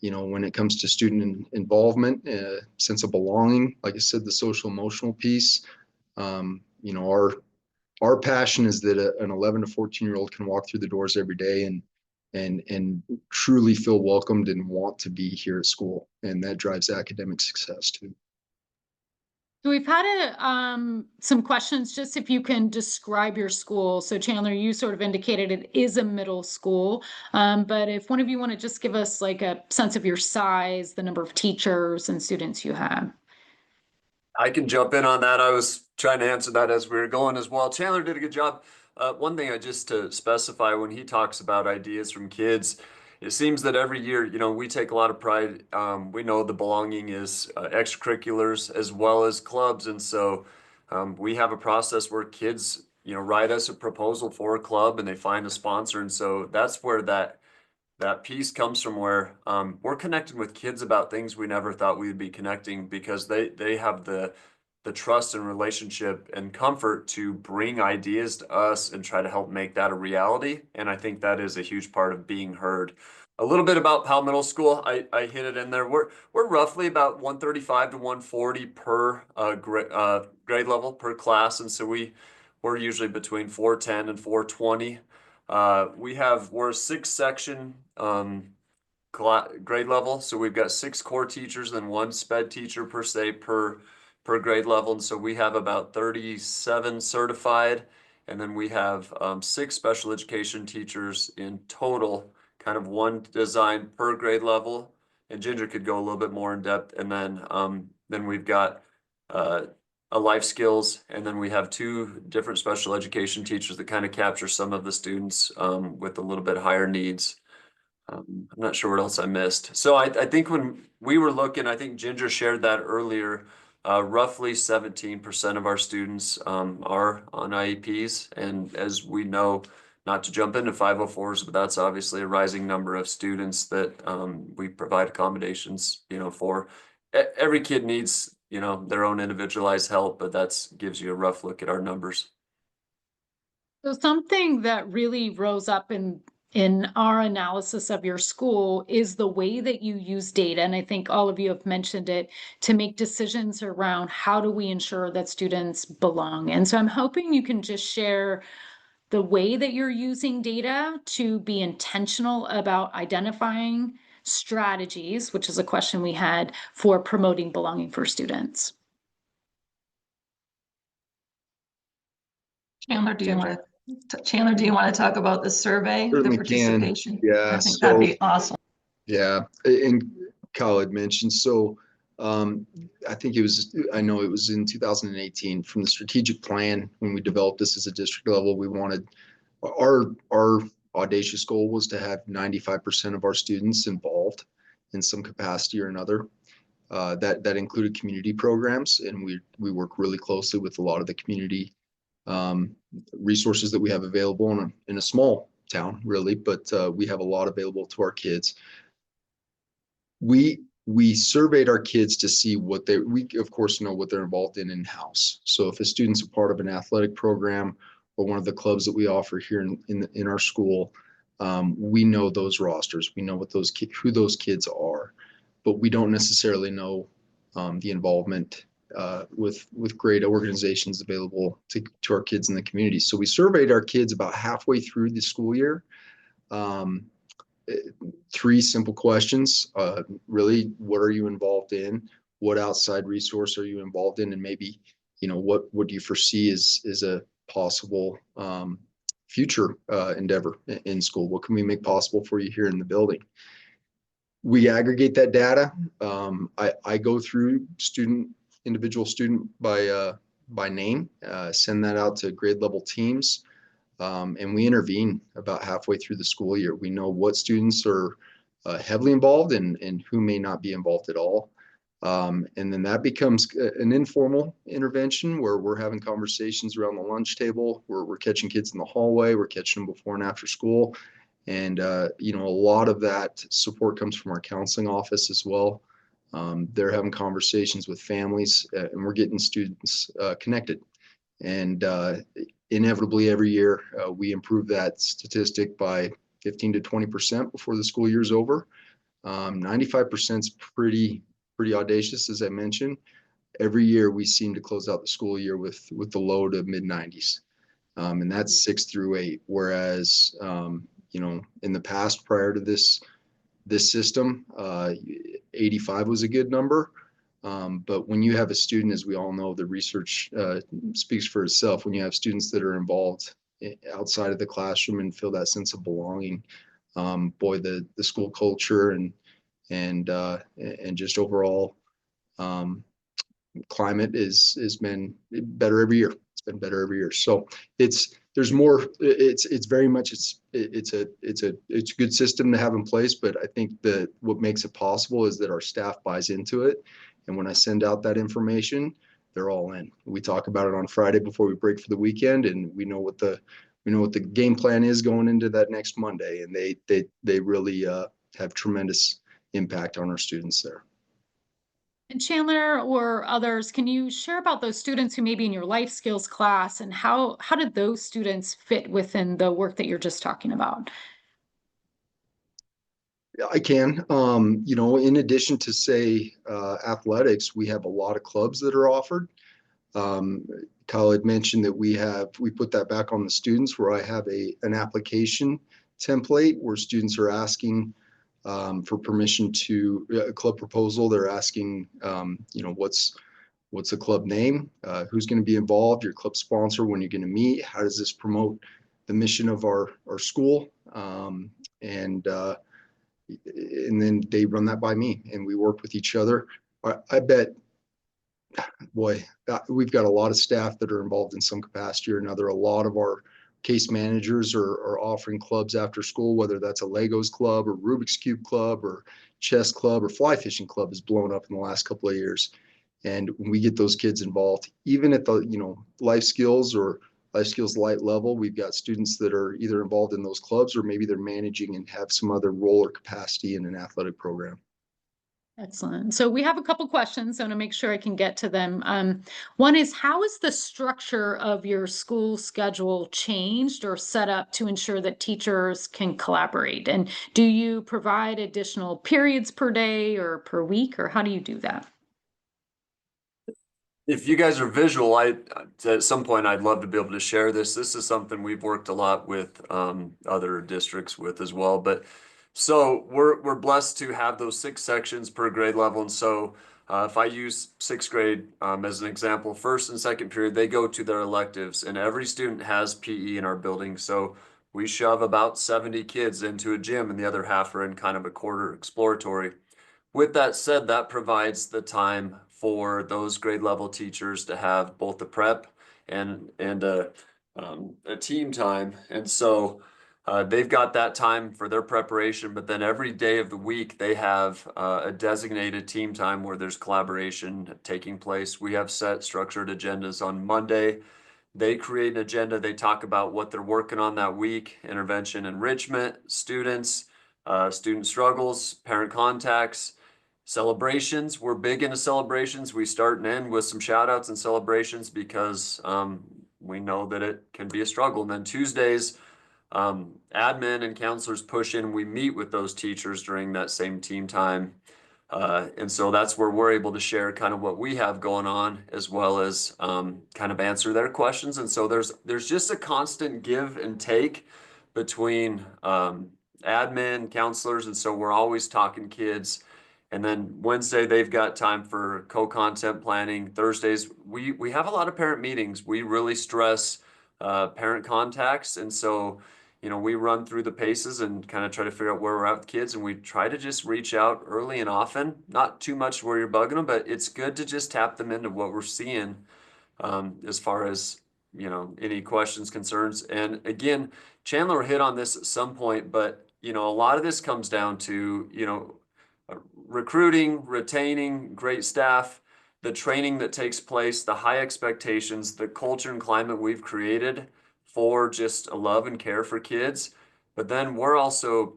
when it comes to student involvement, sense of belonging, like I said, the social emotional piece, our passion is that an 11 to 14-year-old can walk through the doors every day and truly feel welcomed and want to be here at school. And that drives academic success too. So we've had some questions, just if you can describe your school. So Chandler, you sort of indicated it is a middle school, but if one of you want to just give us like a sense of your size, the number of teachers and students you have. I can jump in on that. I was trying to answer that as we were going as well. Chandler did a good job. One thing just to specify, when he talks about ideas from kids, it seems that every year, we take a lot of pride. We know the belonging is extracurriculars as well as clubs. And so we have a process where kids, write us a proposal for a club and they find a sponsor. And so that's where that piece comes from, where we're connecting with kids about things we never thought we would be connecting, because they have the trust and relationship and comfort to bring ideas to us and try to help make that a reality. And I think that is a huge part of being heard. A little bit about Powell Middle School, I hit it in there. We're roughly about 135 to 140 per grade level per class, and so we're usually between 410 and 420. We're a 6-section grade level, so we've got 6 core teachers and 1 sped teacher per se per grade level, and so we have about 37 certified, and then we have 6 special education teachers in total, kind of 1 design per grade level. And Ginger could go a little bit more in depth, and then we've got a life skills, and then we have 2 different special education teachers that kind of capture some of the students with a little bit higher needs. I'm not sure what else I missed. So I think when we were looking, I think Ginger shared that earlier, roughly 17% of our students are on IEPs. And as we know, not to jump into 504s, but that's obviously a rising number of students that we provide accommodations, for. Every kid needs you know, their own individualized help, but that's gives you a rough look at our numbers. So something that really rose up in our analysis of your school is the way that you use data, and I think all of you have mentioned it, to make decisions around how do we ensure that students belong. And so I'm hoping you can just share the way that you're using data to be intentional about identifying strategies, which is a question we had, for promoting belonging for students. Chandler, do you want to talk about the survey, the Certainly can. participation? Yeah. I think that'd be awesome. Yeah, and Kyle had mentioned, so I think I know it was in 2018 from the strategic plan when we developed this as a district level, we wanted, our audacious goal was to have 95% of our students involved in some capacity or another. That included community programs, and we work really closely with a lot of the community resources that we have available in a small town, really, but we have a lot available to our kids. We surveyed our kids to see we of course know what they're involved in-house. So if a student's a part of an athletic program or one of the clubs that we offer here in our school, we know those rosters, we know who those kids are, but we don't necessarily know the involvement with great organizations available to our kids in the community. So we surveyed our kids about halfway through the school year. 3 simple questions. Really, what are you involved in? What outside resource are you involved in? And maybe, what do you foresee is a possible future endeavor in school? What can we make possible for you here in the building? We aggregate that data. I go through individual student by name, send that out to grade level teams. And we intervene about halfway through the school year. We know what students are heavily involved and who may not be involved at all. And then that becomes an informal intervention where we're having conversations around the lunch table, where we're catching kids in the hallway, we're catching them before and after school. And, a lot of that support comes from our counseling office as well. They're having conversations with families, and we're getting students connected. And inevitably every year we improve that statistic by 15 to 20% before the school year is over. 95% is pretty audacious, as I mentioned. Every year we seem to close out the school year with the low to mid 90s, and that's 6 through 8. Whereas in the past, prior to this system, 85 was a good number. But when you have a student, as we all know, the research speaks for itself. When you have students that are involved outside of the classroom and feel that sense of belonging, boy, the school culture and just overall climate has been better every year. It's been better every year. So there's more. It's very much it's a good system to have in place. But I think that what makes it possible is that our staff buys into it. And when I send out that information, they're all in. We talk about it on Friday before we break for the weekend, and we know what the game plan is going into that next Monday. And they really have tremendous impact on our students there. And Chandler or others, can you share about those students who may be in your life skills class, and how did those students fit within the work that you're just talking about? I can. In addition to say athletics, we have a lot of clubs that are offered. Kyle had mentioned that we put that back on the students, where I have an application template where students are asking for permission to a club proposal. They're asking, what's the club name? Who's going to be involved? Your club sponsor? When you're going to meet? How does this promote the mission of our school? And then they run that by me, and we work with each other. I bet, boy, we've got a lot of staff that are involved in some capacity or another. A lot of our case managers are offering clubs after school, whether that's a Legos club or Rubik's Cube club or chess club or fly fishing club has blown up in the last couple of years. And when we get those kids involved, even at the life skills or life skills light level, we've got students that are either involved in those clubs or maybe they're managing and have some other role or capacity in an athletic program. Excellent. So we have a couple questions. So I want to make sure I can get to them. One is, how is the structure of your school schedule changed or set up to ensure that teachers can collaborate? And do you provide additional periods per day or per week, or how do you do that? If you guys are visual, at some point I'd love to be able to share this. This is something we've worked a lot with other districts with as well. But so we're blessed to have those 6 sections per grade level. And so if I use 6th grade as an example, first and second period, they go to their electives, and every student has PE in our building. So we shove about 70 kids into a gym, and the other half are in kind of a quarter exploratory. With that said, that provides the time for those grade level teachers to have both the prep and a team time. And so they've got that time for their preparation, but then every day of the week they have a designated team time where there's collaboration taking place. We have set structured agendas on Monday. They create an agenda. They talk about what they're working on that week, intervention, enrichment, students, student struggles, parent contacts, celebrations. We're big into celebrations. We start and end with some shout outs and celebrations because we know that it can be a struggle. And then Tuesdays, admin and counselors push in. We meet with those teachers during that same team time. And so that's where we're able to share kind of what we have going on, as well as kind of answer their questions. And so there's just a constant give and take between admin, counselors. And so we're always talking kids. And then Wednesday, they've got time for co-content planning. Thursdays, we have a lot of parent meetings. We really stress parent contacts. And so, you know, we run through the paces and kind of try to figure out where we're at with kids. And we try to just reach out early and often, not too much where you're bugging them, but it's good to just tap them into what we're seeing as far as, you know, any questions, concerns. And again, Chandler hit on this at some point, but, you know, a lot of this comes down to, you know, recruiting, retaining great staff, the training that takes place, the high expectations, the culture and climate we've created for just a love and care for kids. But then we're also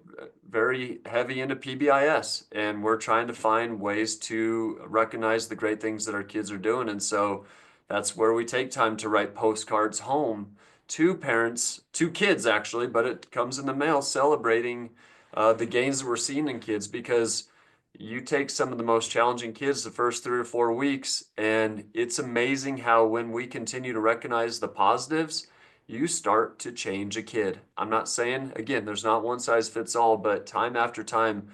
very heavy into PBIS, and we're trying to find ways to recognize the great things that our kids are doing. And so that's where we take time to write postcards home to parents, to kids actually, but it comes in the mail celebrating the gains that we're seeing in kids, because you take some of the most challenging kids the first 3 or 4 weeks, and it's amazing how when we continue to recognize the positives, you start to change a kid. I'm not saying, again, there's not one size fits all, but time after time,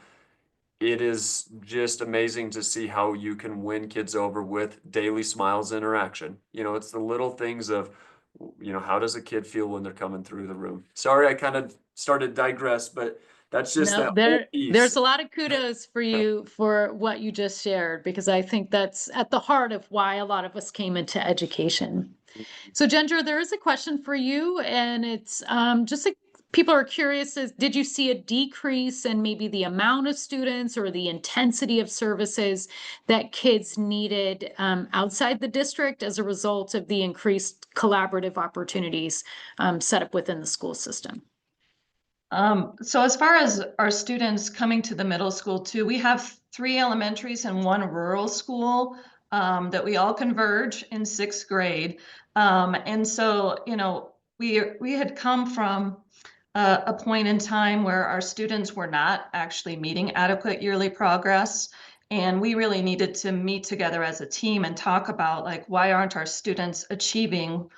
it is just amazing to see how you can win kids over with daily smiles interaction. You know, it's the little things of, you know, how does a kid feel when they're coming through the room? Sorry, I kind of started to digress, but that's just No, that whole there's piece. a lot of kudos for you for what you just shared, because I think that's at the heart of why a lot of us came into education. So Ginger, there is a question for you, and it's just like people are curious, did you see a decrease in maybe the amount of students or the intensity of services that kids needed outside the district as a result of the increased collaborative opportunities set up within the school system? So as far as our students coming to the middle school too, we have 3 elementaries and 1 rural school that we all converge in 6th grade. And so, you know, we had come from a point in time where our students were not actually meeting adequate yearly progress. And we really needed to meet together as a team and talk about, like, why aren't our students achieving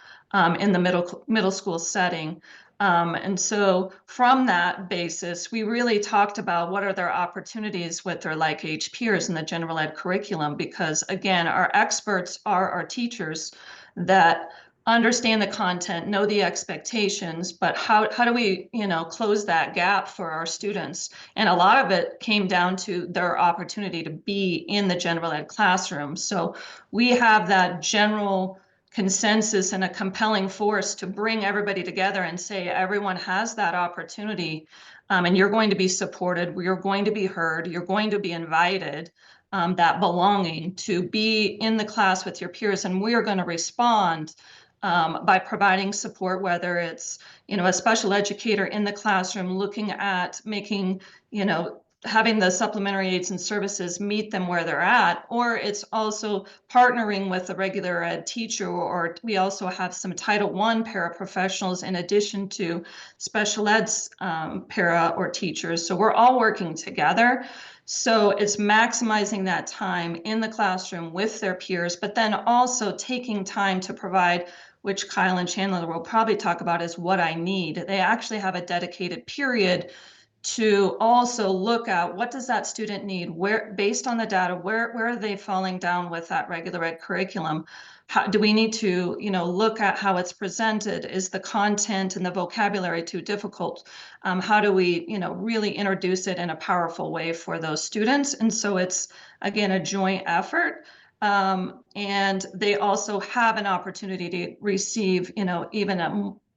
in the middle school setting? And so from that basis, we really talked about what are their opportunities with their like age peers in the general ed curriculum, because again, our experts are our teachers that understand the content, know the expectations, but how do we, you know, close that gap for our students? And a lot of it came down to their opportunity to be in the general ed classroom. So we have that general consensus and a compelling force to bring everybody together and say everyone has that opportunity, and you're going to be supported, you're going to be heard, you're going to be invited, that belonging to be in the class with your peers, and we are going to respond by providing support, whether it's, you know, a special educator in the classroom looking at making, you know, having the supplementary aids and services meet them where they're at, or it's also partnering with a regular ed teacher, or we also have some Title I paraprofessionals in addition to special ed's para or teachers. So we're all working together. So it's maximizing that time in the classroom with their peers, but then also taking time to provide, which Kyle and Chandler will probably talk about, is what I need. They actually have a dedicated period to also look at what does that student need, where, based on the data, where are they falling down with that regular ed curriculum? How do we need to, look at how it's presented? Is the content and the vocabulary too difficult? How do we, really introduce it in a powerful way for those students? And so it's, again, a joint effort. And they also have an opportunity to receive, even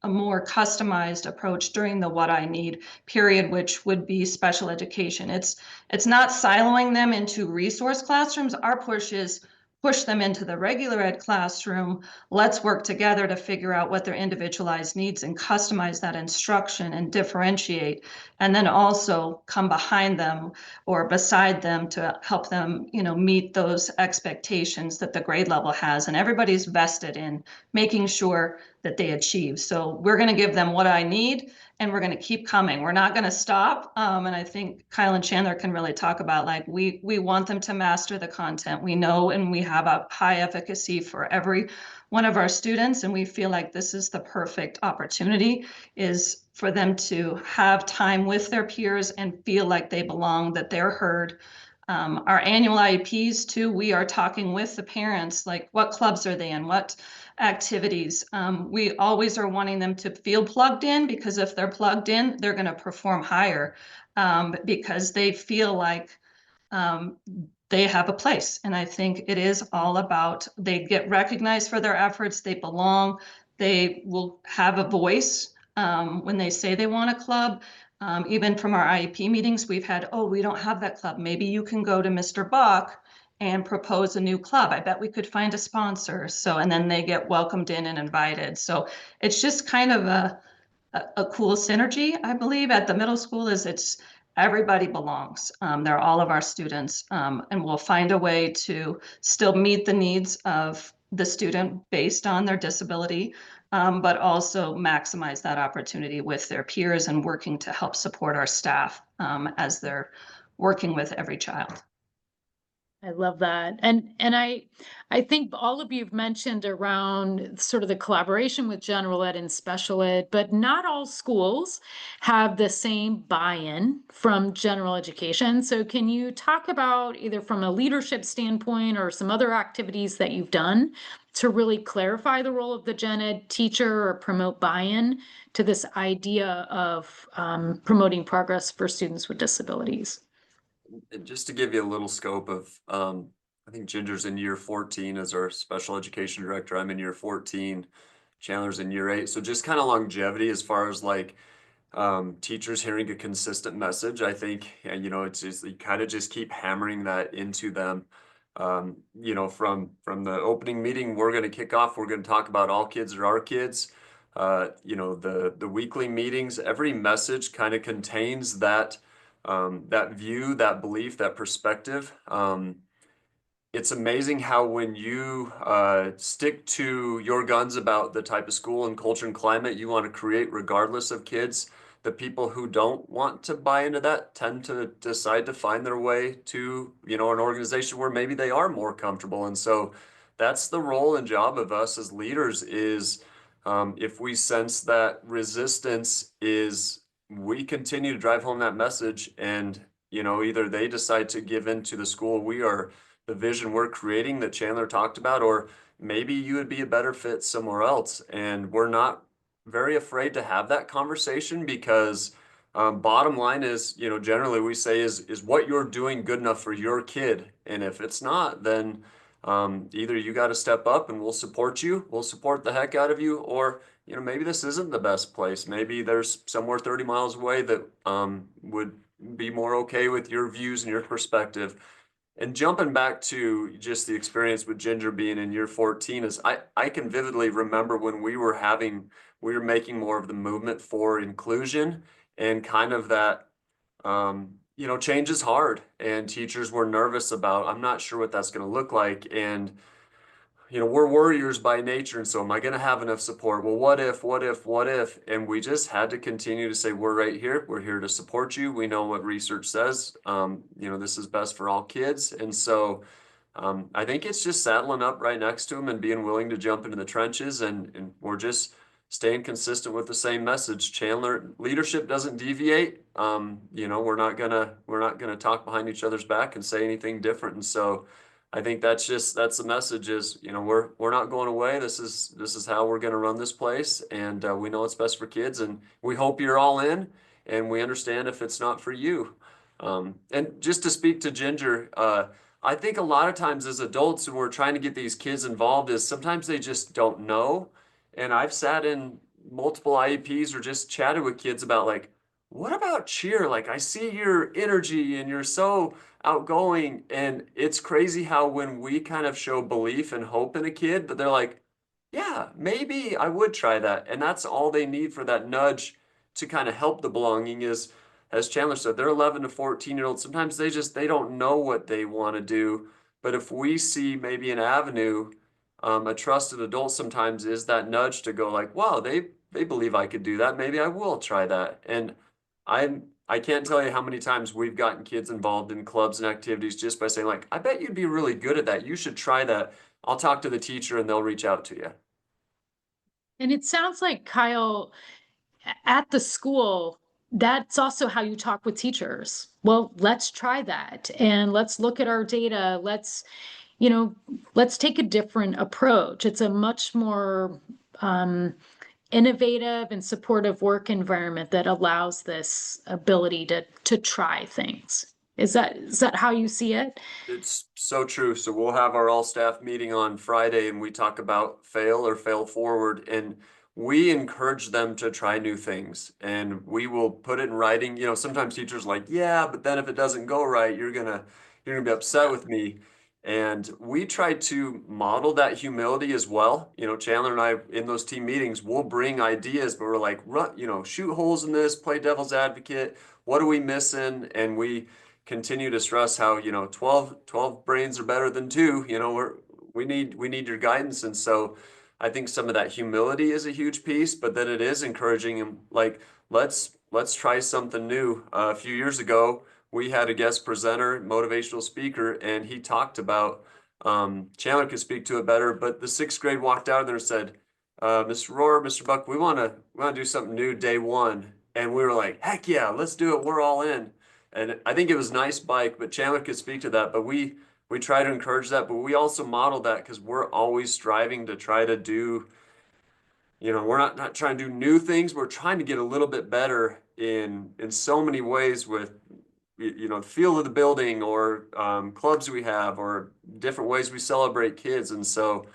a more customized approach during the what I need period, which would be special education. It's not siloing them into resource classrooms. Our push is push them into the regular ed classroom. Let's work together to figure out what their individualized needs and customize that instruction and differentiate, and then also come behind them or beside them to help them, meet those expectations that the grade level has. And everybody's vested in making sure that they achieve. So we're going to give them what I need, and we're going to keep coming. We're not going to stop. And I think Kyle and Chandler can really talk about, like, we want them to master the content. We know, and we have a high efficacy for every one of our students. And we feel like this is the perfect opportunity, is for them to have time with their peers and feel like they belong, that they're heard. Our annual IEPs too, we are talking with the parents, like what clubs are they in, what activities. We always are wanting them to feel plugged in, because if they're plugged in, they're going to perform higher, because they feel like they have a place. And I think it is all about, they get recognized for their efforts, they belong, they will have a voice when they say they want a club. Even from our IEP meetings, we've had, oh, we don't have that club. Maybe you can go to Mr. Bach and propose a new club. I bet we could find a sponsor. So, and then they get welcomed in and invited. So it's just kind of a cool synergy, I believe, at the middle school. Is it's everybody belongs. They're all of our students, and we'll find a way to still meet the needs of the student based on their disability, but also maximize that opportunity with their peers and working to help support our staff as they're working with every child. I love that. And I think all of you've mentioned around sort of the collaboration with general ed and special ed, but not all schools have the same buy-in from general education. So can you talk about, either from a leadership standpoint or some other activities that you've done to really clarify the role of the gen ed teacher or promote buy-in to this idea of promoting progress for students with disabilities? And just to give you a little scope of, I think Ginger's in year 14 as our special education director. I'm in year 14. Chandler's in year 8. So just kind of longevity as far as like teachers hearing a consistent message. I think, it's just, you kind of just keep hammering that into them. From the opening meeting, we're going to kick off. We're going to talk about all kids are our kids. The weekly meetings, every message kind of contains that view, that belief, that perspective. It's amazing how when you stick to your guns about the type of school and culture and climate you want to create, regardless of kids, the people who don't want to buy into that tend to decide to find their way to, an organization where maybe they are more comfortable. And so that's the role and job of us as leaders is, if we sense that resistance is, we continue to drive home that message, and either they decide to give in to the school the vision we're creating that Chandler talked about, or maybe you would be a better fit somewhere else. And we're not very afraid to have that conversation, because bottom line is, generally we say is what you're doing good enough for your kid? And if it's not, then either you got to step up and we'll support you, we'll support the heck out of you, or maybe this isn't the best place. Maybe there's somewhere 30 miles away that would be more okay with your views and your perspective. And jumping back to just the experience with Ginger being in year 14, is I can vividly remember when we were making more of the movement for inclusion and kind of that you know, change is hard, and teachers were nervous about, I'm not sure what that's going to look like. And, you know, we're warriors by nature. And so am I going to have enough support? Well, what if, what if, what if? And we just had to continue to say, we're right here. We're here to support you. We know what research says. You know, this is best for all kids. And so I think it's just saddling up right next to them and being willing to jump into the trenches. And we're just staying consistent with the same message. Chandler, leadership doesn't deviate. You know, we're not gonna talk behind each other's back and say anything different. And so I think that's the message is, you know, we're not going away. This is how we're going to run this place, and we know it's best for kids, and we hope you're all in, and we understand if it's not for you. And just to speak to Ginger, I think a lot of times as adults when we're trying to get these kids involved is sometimes they just don't know. And I've sat in multiple IEPs or just chatted with kids about like, what about cheer? Like I see your energy and you're so outgoing. And it's crazy how when we kind of show belief and hope in a kid, that they're like, yeah, maybe I would try that. And that's all they need for that nudge to kind of help the belonging is, as Chandler said, they're 11 to 14-year-olds. Sometimes they don't know what they want to do. But if we see maybe an avenue, a trusted adult sometimes is that nudge to go like, wow, they believe I could do that. Maybe I will try that. And I can't tell you how many times we've gotten kids involved in clubs and activities just by saying like, I bet you'd be really good at that. You should try that. I'll talk to the teacher and they'll reach out to you. And it sounds like, Kyle, at the school, that's also how you talk with teachers. Well, let's try that and let's look at our data. Let's take a different approach. It's a much more innovative and supportive work environment that allows this ability to try things. Is that how you see it? It's so true. So we'll have our all staff meeting on Friday and we talk about fail or fail forward. And we encourage them to try new things and we will put it in writing. You know, sometimes teachers are like, yeah, but then if it doesn't go right, you're gonna be upset with me. And we try to model that humility as well. You know, Chandler and I in those team meetings, we'll bring ideas, but we're like, you know, shoot holes in this, play devil's advocate. What are we missing? And we continue to stress how, you know, 12 brains are better than two. You know, we need your guidance. And so I think some of that humility is a huge piece, but then it is encouraging him like, let's try something new. A few years ago, we had a guest presenter, motivational speaker, and he talked about, Chandler could speak to it better, but the sixth grade walked out there and said, Mr. Rohr, Mr. Buck, we want to do something new day one. And we were like, heck yeah, let's do it. We're all in. And I think it was nice bike, but Chandler could speak to that. But we try to encourage that, but we also model that because we're always striving to try to do, you know, we're not trying to do new things. We're trying to get a little bit better in so many ways with, you know, the feel of the building or clubs we have or different ways we celebrate kids. And so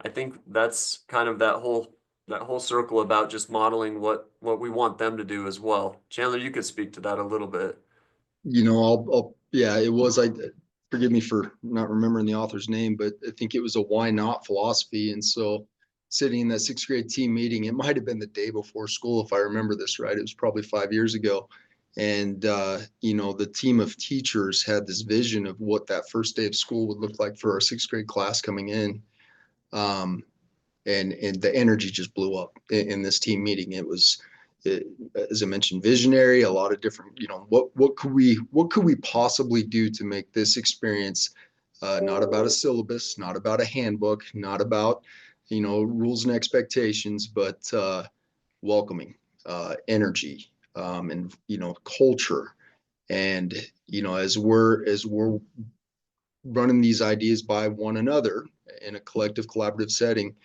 I think that's kind of that whole circle about just modeling what we want them to do as well. Chandler, you could speak to that a little bit. You know, yeah, it was, forgive me for not remembering the author's name, but I think it was a why not philosophy. And so sitting in that sixth grade team meeting, it might've been the day before school, if I remember this right, it was probably 5 years ago. And, you know, the team of teachers had this vision of what that first day of school would look like for our sixth grade class coming in. And the energy just blew up in this team meeting. It was, as I mentioned, visionary, a lot of different, you know, what could we possibly do to make this experience not about a syllabus, not about a handbook, not about, you know, rules and expectations, but welcoming, energy, and, you know, culture. And, you know, as we're running these ideas by one another in a collective collaborative setting,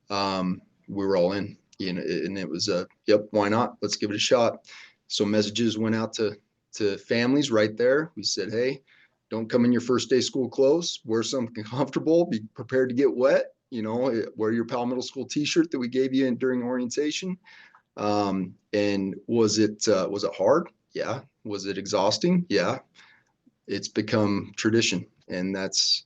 we were all in, you know, and it was yep, why not? Let's give it a shot. So messages went out to families right there. We said, hey, don't come in your first day school clothes, wear something comfortable, be prepared to get wet, you know, wear your Powell Middle School t-shirt that we gave you during orientation. And was it hard? Yeah. Was it exhausting? Yeah. It's become tradition, and that's,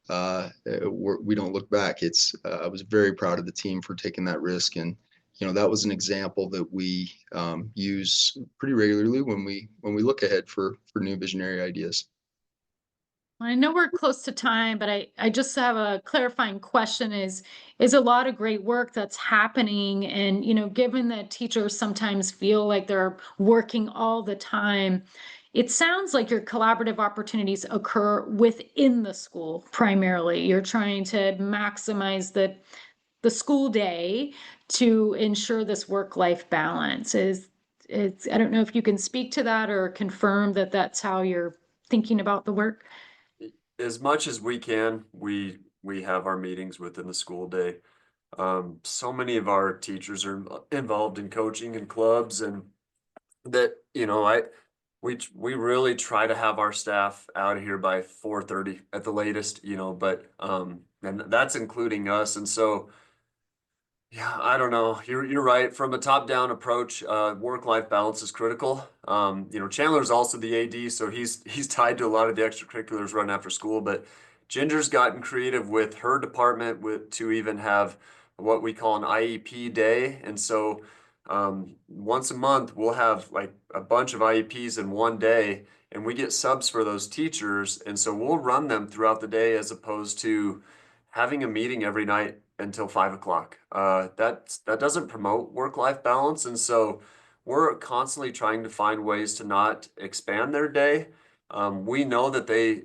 we don't look back. I was very proud of the team for taking that risk and that was an example that we use pretty regularly when we look ahead for new visionary ideas. I know we're close to time, but I just have a clarifying question is a lot of great work that's happening. And, given that teachers sometimes feel like they're working all the time, it sounds like your collaborative opportunities occur within the school primarily. You're trying to maximize the school day to ensure this work-life balance. I don't know if you can speak to that or confirm that that's how you're thinking about the work. As much as we can, we have our meetings within the school day. So many of our teachers are involved in coaching and clubs, and that, we really try to have our staff out of here by 4:30 at the latest, but and that's including us. And so, yeah, I don't know. You're right. From a top-down approach, work-life balance is critical. Chandler's also the AD, so he's tied to a lot of the extracurriculars run after school. But Ginger's gotten creative with her department to even have what we call an IEP day. And so once a month we'll have like a bunch of IEPs in one day, and we get subs for those teachers. And so we'll run them throughout the day as opposed to having a meeting every night until 5 o'clock. That doesn't promote work-life balance. And so we're constantly trying to find ways to not expand their day. We know that they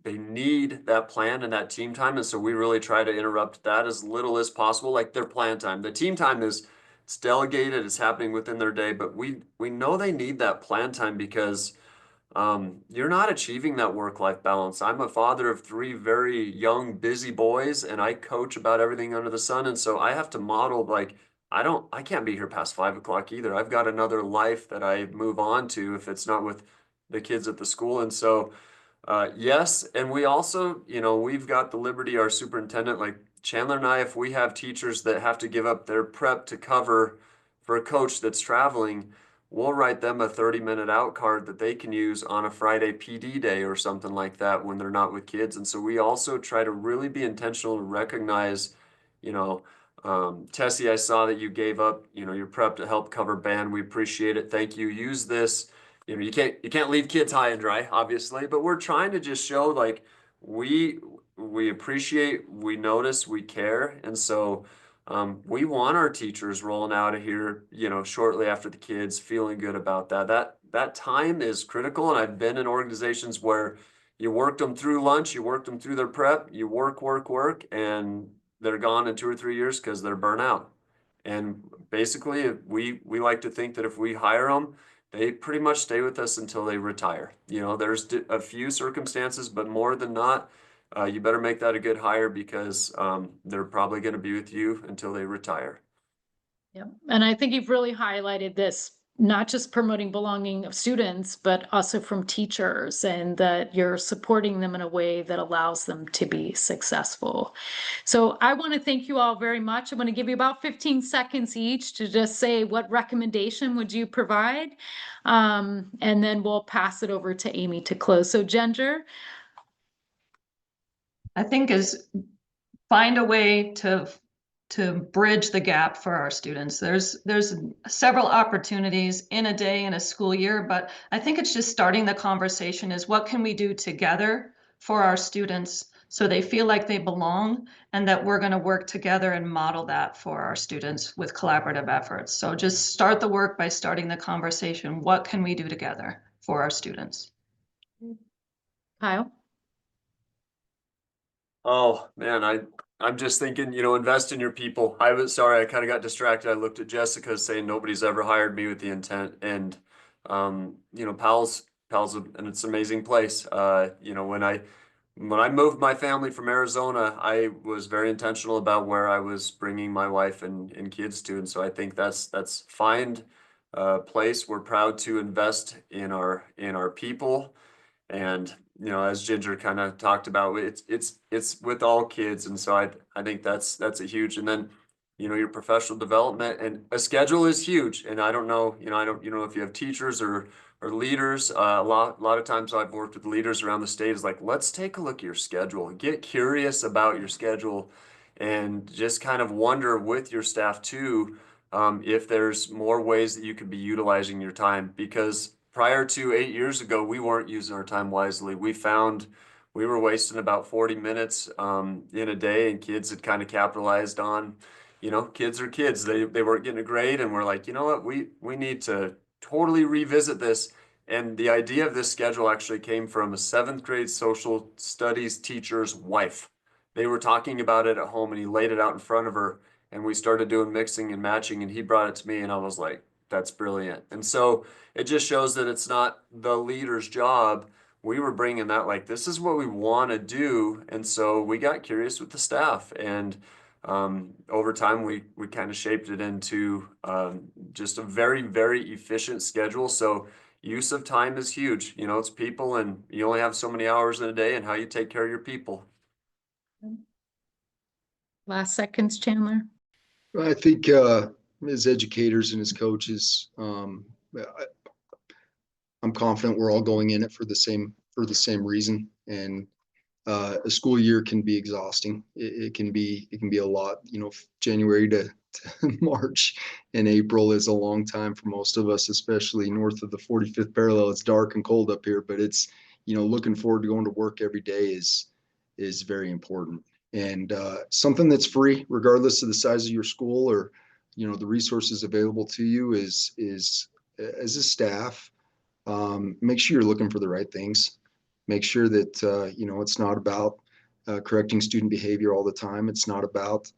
need that plan and that team time. And so we really try to interrupt that as little as possible, like their plan time. The team time it's delegated, it's happening within their day, but we know they need that plan time because you're not achieving that work-life balance. I'm a father of 3 very young, busy boys, and I coach about everything under the sun. And so I have to model, like, I can't be here past 5 o'clock either. I've got another life that I move on to if it's not with the kids at the school. And so, yes. And we also, we've got the liberty, our superintendent, like Chandler and I, if we have teachers that have to give up their prep to cover for a coach that's traveling, we'll write them a 30-minute out card that they can use on a Friday PD day or something like that when they're not with kids. And so we also try to really be intentional to recognize, Tessie, I saw that you gave up, your prep to help cover band. We appreciate it. Thank you. Use this. You can't leave kids high and dry, obviously, but we're trying to just show like we appreciate, we notice, we care. And so we want our teachers rolling out of here, shortly after the kids, feeling good about that. That time is critical. And I've been in organizations where you worked them through lunch, you worked them through their prep, you work, and they're gone in 2 or 3 years because they're burnt out. And basically, we like to think that if we hire them, they pretty much stay with us until they retire. There's a few circumstances, but more than not, you better make that a good hire because they're probably going to be with you until they retire. Yeah, and I think you've really highlighted this, not just promoting belonging of students, but also from teachers, and that you're supporting them in a way that allows them to be successful. So I want to thank you all very much. I'm going to give you about 15 seconds each to just say what recommendation would you provide, and then we'll pass it over to Amy to close. So Ginger. I think is find a way to bridge the gap for our students. There's several opportunities in a day in a school year, but I think it's just starting the conversation is what can we do together for our students so they feel like they belong and that we're going to work together and model that for our students with collaborative efforts. So just start the work by starting the conversation. What can we do together for our students? Kyle. Oh man, I'm just thinking, invest in your people. I kind of got distracted. I looked at Jessica saying nobody's ever hired me with the intent. And Powell's and it's an amazing place. When I moved my family from Arizona, I was very intentional about where I was bringing my wife and kids to. And so I think that's find a place. We're proud to invest in our people. And as Ginger kind of talked about, it's with all kids, and so I think that's a huge. And then your professional development and a schedule is huge. And I don't know if you have teachers or leaders. A lot of times I've worked with leaders around the state is like, let's take a look at your schedule, get curious about your schedule, and just kind of wonder with your staff too. if there's more ways that you could be utilizing your time, because prior to 8 years ago, we weren't using our time wisely. We found we were wasting about 40 minutes in a day, and kids had kind of capitalized on, kids are kids. They weren't getting a grade, and we're like, you know what, we need to totally revisit this. And the idea of this schedule actually came from a 7th grade social studies teacher's wife. They were talking about it at home, and he laid it out in front of her, and we started doing mixing and matching, and he brought it to me, and I was like, that's brilliant. And so it just shows that it's not the leader's job. We were bringing that, like, this is what we want to do. And so we got curious with the staff, and over time we kind of shaped it into just a very, very efficient schedule. So use of time is huge. It's people, and you only have so many hours in a day, and how you take care of your people. Last seconds, Chandler. I think as educators and as coaches, I'm confident we're all going in it for the same reason. And a school year can be exhausting. It can be a lot. January to March and April is a long time for most of us, especially north of the 45th parallel. It's dark and cold up here, but it's looking forward to going to work every day is very important. And something that's free, regardless of the size of your school or the resources available to you, is as a staff, make sure you're looking for the right things. Make sure that it's not about correcting student behavior all the time. It's not about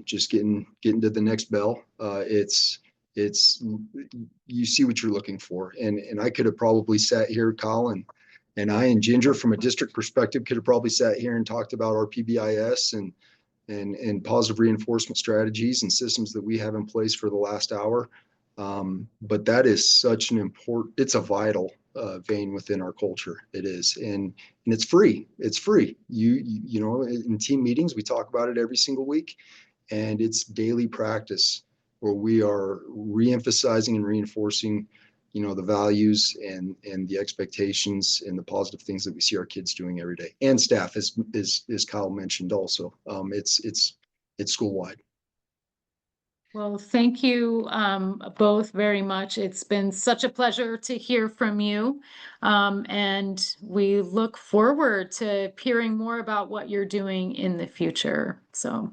just getting to the next bell. It's you see what you're looking for. And I could have probably sat here, Colin, and I and Ginger, from a district perspective, could have probably sat here and talked about our PBIS and positive reinforcement strategies and systems that we have in place for the last hour. But that is such an important, it's a vital vein within our culture. It is. And it's free. It's free. You know, in team meetings, we talk about it every single week, and it's daily practice where we are reemphasizing and reinforcing the values and the expectations and the positive things that we see our kids doing every day, and staff, as Kyle mentioned also. It's school wide. Well, thank you both very much. It's been such a pleasure to hear from you. And we look forward to hearing more about what you're doing in the future. So